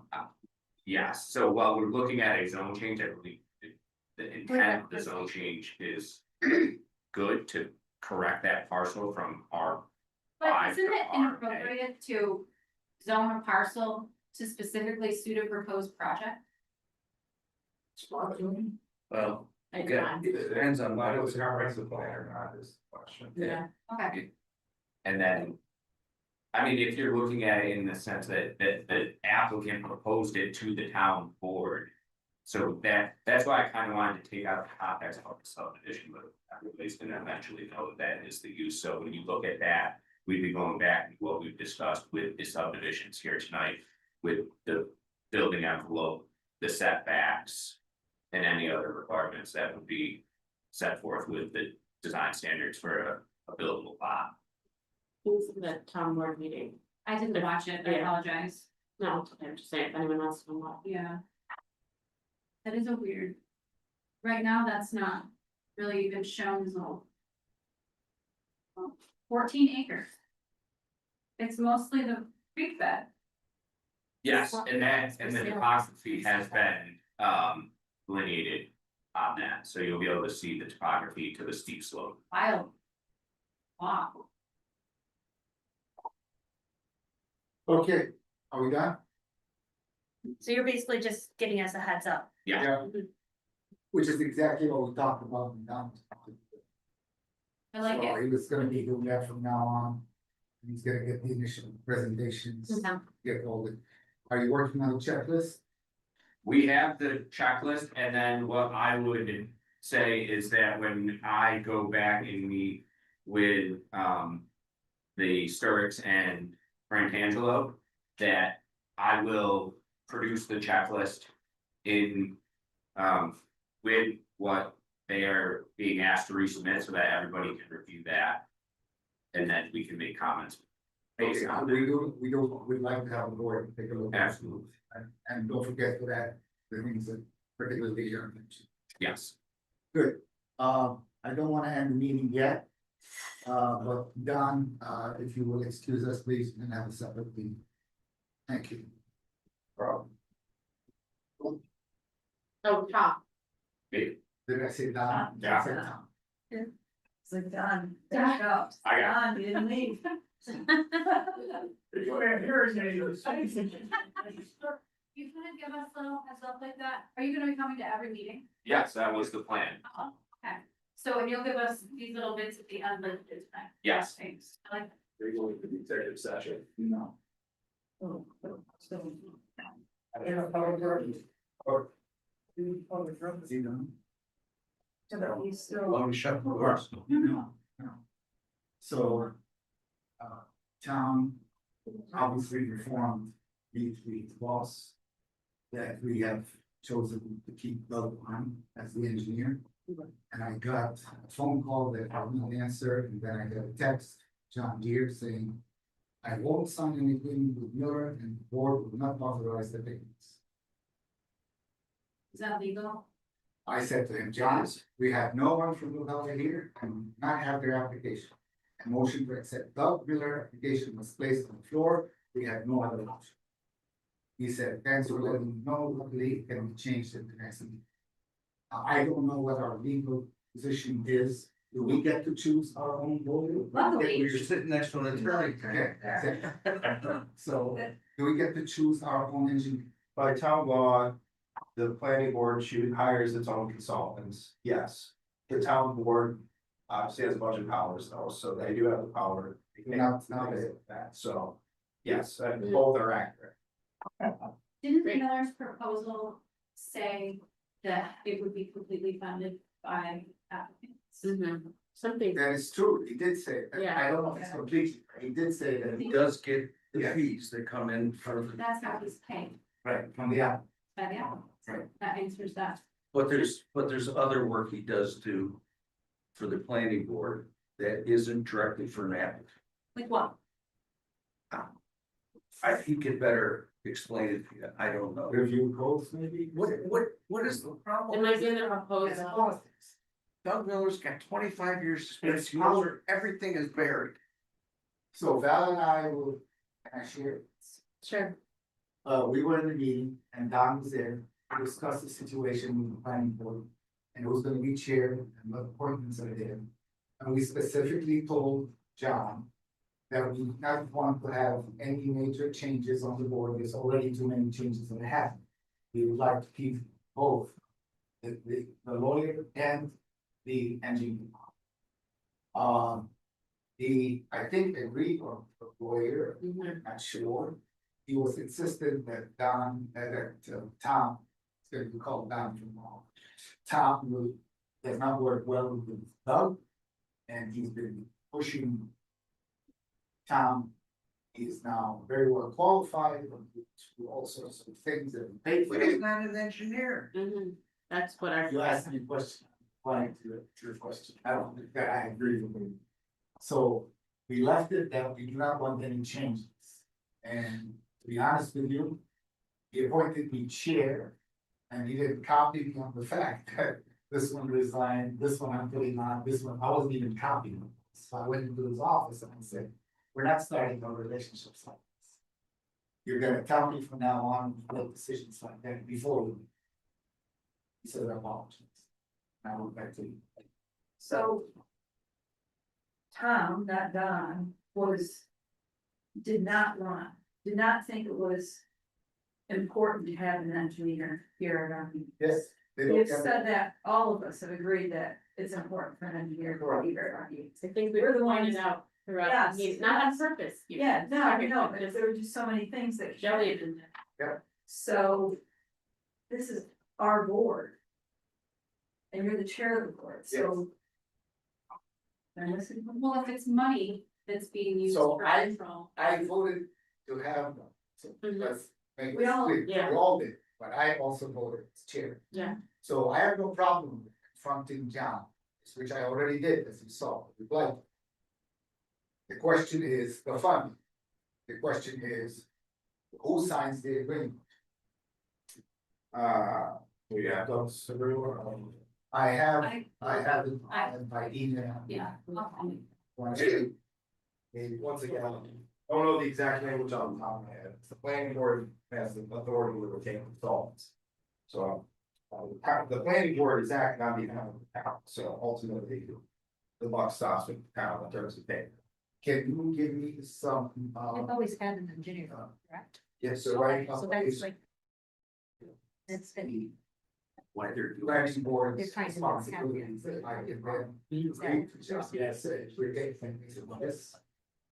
yes, so while we're looking at a zone change, I believe the intent of the zone change is good to correct that parcel from R5
but isn't
to
it
RA.
inappropriate to zone a parcel to specifically suit a proposed project?
Well,
I
okay, it depends on
Why
what
was
it's.
it comprehensive plan or not is the question.
Yeah.
Okay,
And then, I mean, if you're looking at it in the sense that the applicant proposed it to the town board. So that's why I kind of wanted to take out the context of the subdivision, but everybody's gonna eventually know that is the use. So when you look at that, we'd be going back to what we've discussed with the subdivisions here tonight. With the building envelope, the setbacks, and any other requirements that would be set forth with the design standards for a buildable lot.
Who's in the town board meeting?
I didn't watch it, I
Yeah.
apologize.
No, I'm just saying, if anyone else will watch.
Yeah. That is a weird. Right now, that's not really even shown as a. 14 acres. It's mostly the creek bed.
Yes, and the topography has been delineated on that, so you'll be able to see the topography to the steep slope.
Wild. Wow.
Okay, are we done?
So you're basically just giving us a heads up.
Yeah.
Which is exactly what we talked about in down.
I like
So
it.
he was gonna be doing that from now on. He's gonna get the initial presentations,
Okay.
get all the, are you working on a checklist?
We have the checklist, and then what I would say is that when I go back and meet with, the Sturricks and Frank Angelo, that I will produce the checklist in, with what they are being asked to resubmit, so that everybody can review that. And then we can make comments. Based
Okay,
on
we'd like to have a board take a look. at it.
Absolutely.
And don't forget for that, the things that particularly are mentioned.
Yes.
Good. I don't want to end the meeting yet. But Don, if you will excuse us, please, and have a separate meeting. Thank you.
Problem.
Oh, Tom.
Did I say Don?
Yeah.
I said Tom.
It's like, Don, dash up.
I got
Don, you didn't leave.
If you have irritated,
You kind of give us a little heads up like that. Are you gonna be coming to every meeting?
Yes, that was the plan.
Okay, so and you'll give us these little bits at the end of the time.
Yes.
Thanks. I like.
They're going to the executive session.
No. You know?
So that we still.
Long shut the doors.
No. So. Town obviously reformed the boss. That we have chosen to keep Doug on as the engineer. And I got a phone call that I didn't answer, and then I got a text, John Deere, saying. I won't sign anything with Miller, and the board will not authorize the payments.
Is that legal?
I said to him, John, we have no one from Philadelphia here and not have their application. A motion to accept Doug Miller application was placed on the floor. We have no other option. He said, thanks for letting me know, luckily it can be changed at the next meeting. I don't know what our legal position is. Do we get to choose our own lawyer?
Luckily.
You're sitting next to an attorney.
Okay, that's it. So, do we get to choose our own engineer?
By town law, the planning board hires its own consultants, yes. The town board obviously has budget powers though, so they do have the power. to make
Not
that, so, yes, both are accurate.
Didn't
Great.
Miller's proposal say that it would be completely funded by applicants?
Something,
That is true, he did say, that.
Yeah.
I don't know if it's completely, he did say that,
He does get the
Yeah.
fees that come in for,
That's how he's paid
right, from the app.
by the applicants.
Right.
That answers that.
but there's other work he does do. For the planning board that isn't directly for an applicant.
Like what?
He could better explain it, to you. I don't know.
Review codes maybe?
What is the
it
problem?
might be in the
It's
proposal.
politics.
Doug Miller's got 25 years
It's
experience, he
power.
knows everything is buried.
So Val and I will, can I share?
Sure.
We were in the meeting and Don was there to discuss the situation with the planning board. And who's gonna be chair and what appointments are there. And we specifically told John. That we not want to have any major changes on the board, there's already too many changes that happen. We would like to keep both. The lawyer and the engineer. I think agreed or the lawyer,
Mhm.
not sure. He was insistent that Tom, it's gonna be called Don tomorrow. Tom does not work well with Doug. And he's been pushing. Tom is now very well qualified to do all sorts of things that pay for
But he's
it.
not an engineer.
That's what our.
You asked me a question, applying to your question, I don't think that I agree with you. So we left it that we do not want any changes. And to be honest with you, he appointed me chair. And he didn't copy me on the fact that this one resigned, this one I'm putting on, this one, I wasn't even copying him. So I went into his office and I said, we're not starting our relationships like this. You're gonna tell me from now on, to make decisions like that before we. He said, I apologize. And I went back to you.
So. Tom, not Don, did not think it was important to have an engineer here at our meeting.
Yes. they don't
You've
have-
said that, all of us have agreed that it's important for an engineer to be here at our meetings.
I think we
We're the
pointed
ones-
out throughout,
Yes,
the meeting, not on
yes.
purpose. you-
Yeah, no, I
sorry,
know,
but
but there were just so many things that.
Joey didn't.
So. this is our board. And you're the chair of the board, so. Am I missing one?
Well, if it's money that's being used
So
for
I-
control.
I voted to have them. So let's make
We
this
all-
clear.
yeah.
We all did, but I also voted as chair.
Yeah.
So I have no problem with confronting John, which I already did, as you saw, with Blake. The question is the fund. The question is, who signs the agreement?
We have those everywhere.
I have
I,
it by email.
yeah.
Once again, I don't know the exact language on the top of my head. It's the planning board has the authority to retain consultants. So, the planning board is acting on behalf of the town, so ultimately, the buck stops with the town in terms of payment.
Can you give me some,
I've always had an engineer, correct?
yes, so right.
So that's like. It's been.
Why they're doing.
Planning board
They're trying to
responsibilities that I give them. Yes, we're taking this.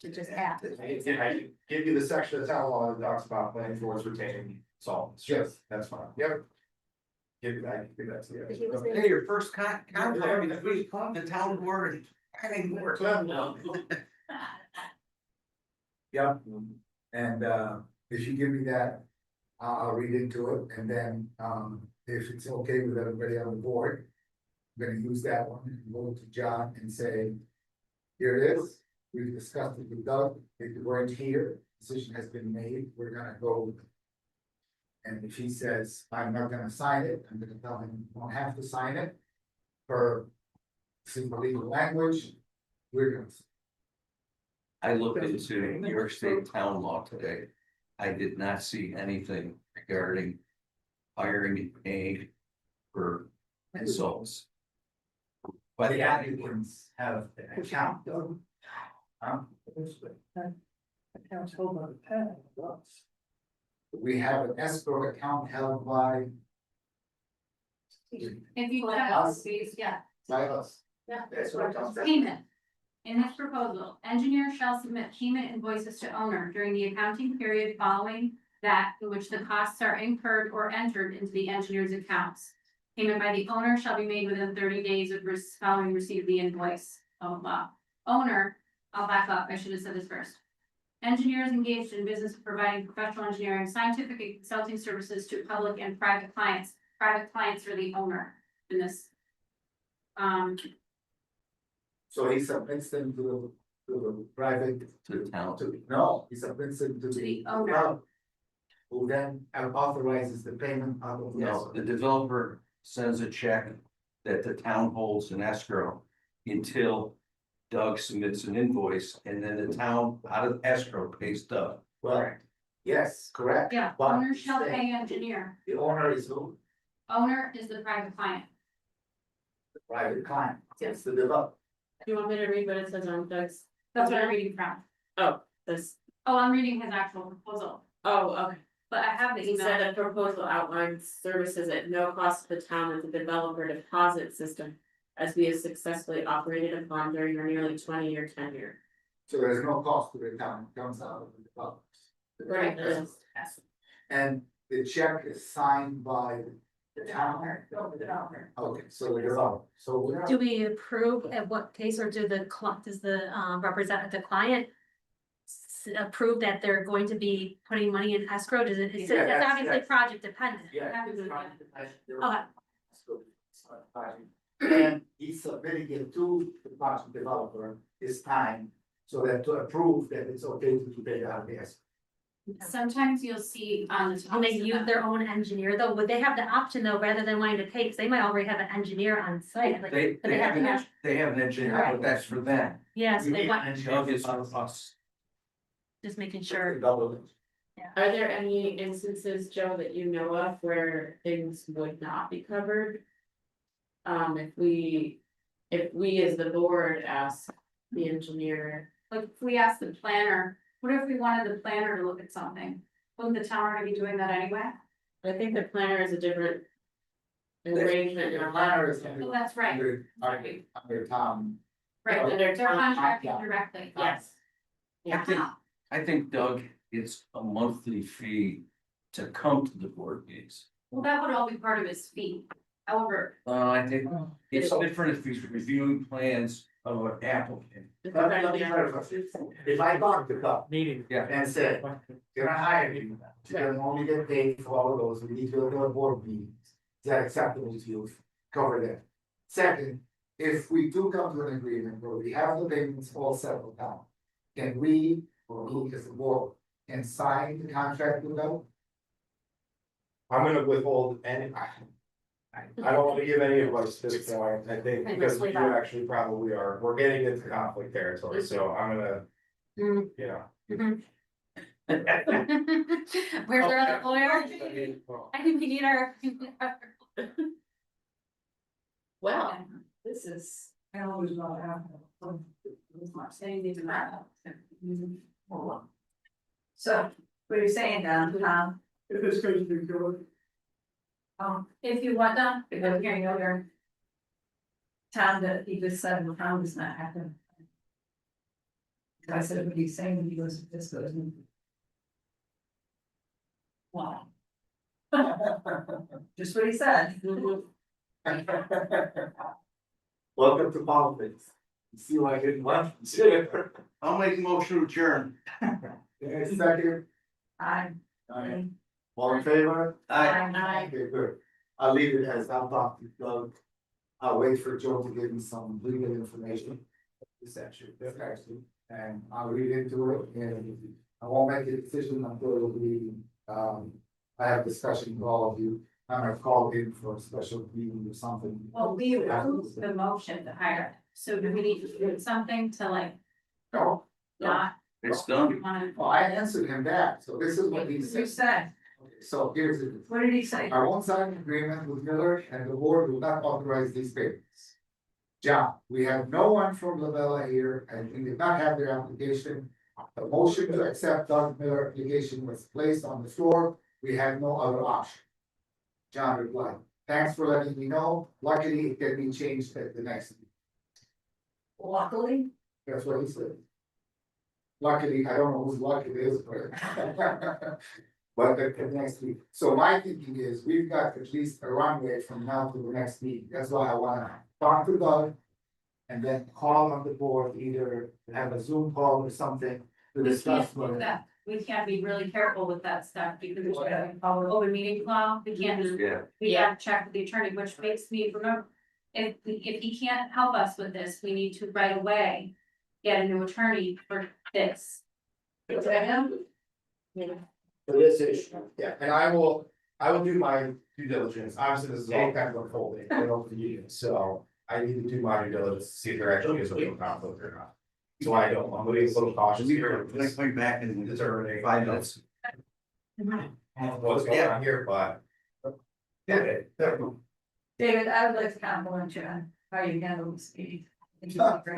To just have.
I can give you the section of town law that talks about planning boards retaining consultants.
Yes.
That's fine. Yep. Give that to you.
Hey, your first contact, the town board. Planning board.
Yep, and if you give me that, I'll read into it, and then if it's okay with everybody on the board. I'm gonna use that one and go to John and say. Here it is, we've discussed it with Doug, if you weren't here, decision has been made, we're gonna go with it. And if he says, I'm not gonna sign it, I'm gonna tell him, you don't have to sign it. Per simple legal language, we're gonna.
I looked into New York State town law today. I did not see anything regarding hiring and paying for consultants. But
The applicants have an account.
Accounts held by the town, us.
We have an escrow account held by
If you
Like
check,
us?
yeah,
us.
Yeah.
That's what it comes down.
payment. In this proposal, engineer shall submit payment invoices to owner during the accounting period following that in which the costs are incurred or entered into the engineer's accounts. Payment by the owner shall be made within 30 days of following receipt of the invoice. Blah, blah, blah. Owner, I'll back up, I should have said this first. Engineers engaged in business of providing professional engineering, scientific and consulting services to public and private clients. Private clients are the owner in this.
So he submits them to the private,
to the town.
no, he submits them to
To the
the
owner.
owner. Who then authorizes the payment out of.
No, the developer sends a check that the town holds in escrow until Doug submits an invoice, and then the town out of escrow pays Doug.
Well, yes, correct.
Yeah,
But
owner shall
say
pay engineer.
The owner is who?
Owner is the private client.
The private client, it's the developer.
Do you want me to read what it says on Doug's?
That's what I'm reading from.
Oh, this,
Oh, I'm reading his actual proposal,
oh, okay.
but I have the
He said
email.
the proposal outlines services at no cost to the town as a developer deposit system. As we have successfully operated upon during our nearly 20-year tenure.
So there's no cost to the town, it comes out of the developers.
Right, there is.
And the check is signed by the town. Okay, so the developer, so we're.
Do we approve at what case, or do does the representative client approve that they're going to be putting money in escrow? Does it, it's
Yeah,
it's
that's-
obviously
that's-
project dependent.
Yeah.
Okay.
And he's submitting it to the project developer this time, so that to approve that it's okay to pay the RBS.
Sometimes you'll see on the.
Can they use their own engineer though? Would they have the option though, rather than wanting to pay, because they might already have an engineer on site, like,
They,
but they have to have,
they have an engineer, but that's for them.
yes, they want,
Doug is on us.
just making sure.
Are there any instances, Joe, that you know of where things would not be covered? If we as the board ask the engineer,
Like, if we ask the planner, what if we wanted the planner to look at something? Wouldn't the town already be doing that anyway?
I think the planner is a different arrangement in our letters.
Oh, that's right.
Under town.
Right,
Under
they're
town
contracted
contract.
directly.
Yes. Yeah.
I think Doug gets a monthly fee to come to the board meetings.
Well, that would all be part of his fee. However,
I think it's different if he's reviewing plans of an applicant.
This is
Let me
actually-
clarify. If I talk to Cup
Yeah.
and said, can I hire you? You can only get paid for all of those, we need to go to a board meetings. Is that acceptable to you? Cover that. Second, if we do come to an agreement where we have the payments all settled down, can we, or we as a board, can sign the contract with them?
I'm gonna withhold any. I don't wanna give any advice to this point, I think, because we actually probably are, we're getting into conflict territory, so I'm gonna.
Mm.
You know.
Where's our other lawyer?
I mean, well,
I think we need our.
Well,
This is, I always love that. Saying these are not. So, what are you saying, Tom?
If this goes to George,
if you want them, because here you go, here.
Tom, that he just said, Tom does not have to. I said, what he's saying, he goes, this goes. Wow. Just what he said.
Welcome to politics. You see why I didn't want to.
I'll make a motion to adjourn.
Second,
I.
all in favor?
I,
Okay, good. I'll leave it as I'll talk to Doug. I'll wait for Joe to give me some legal information. This actually, and I'll read into it and I won't make a decision until we, I have discussion with all of you. I'm gonna call in for a special meeting or something.
Well, we approved the motion to hire, so do we need to do something to like,
No,
not,
It's
you
done.
wanna?
well, I answered him back, so this is what he
You
said.
said,
Okay, so here's it.
what did he say?
I won't sign an agreement with Miller and the board will not authorize these payments. John, we have no one from Lavella here and we did not have their application. The motion to accept Doug Miller application was placed on the floor. We had no other option. John replied, thanks for letting me know. Luckily, it can be changed at the next meeting.
Luckily,
That's what he said. Luckily, I don't know whose luck it is, but. But at the next week, so my thinking is, we've got at least a runway from now to the next meeting, that's why I wanna talk to Doug. And then call on the board, either have a Zoom call or something to
We
discuss.
can't do
what-
that, we can't be really careful with that stuff, because we have our open meeting law, we can't just,
Yeah.
we have to check with the attorney, which makes me remember. If he can't help us with this, we need to right away get a new attorney for this.
For this issue, yeah, and I will do my due diligence, obviously, this is all kind of unfolding, I don't for you, so. I need to do my due diligence, to see if there actually is a real conflict or not. So I'm gonna be a little cautious here.
Can I call you back in
Determining
5 minutes?
what's going on here, but. Yeah,
David, I would like to compliment you on how you handle this meeting.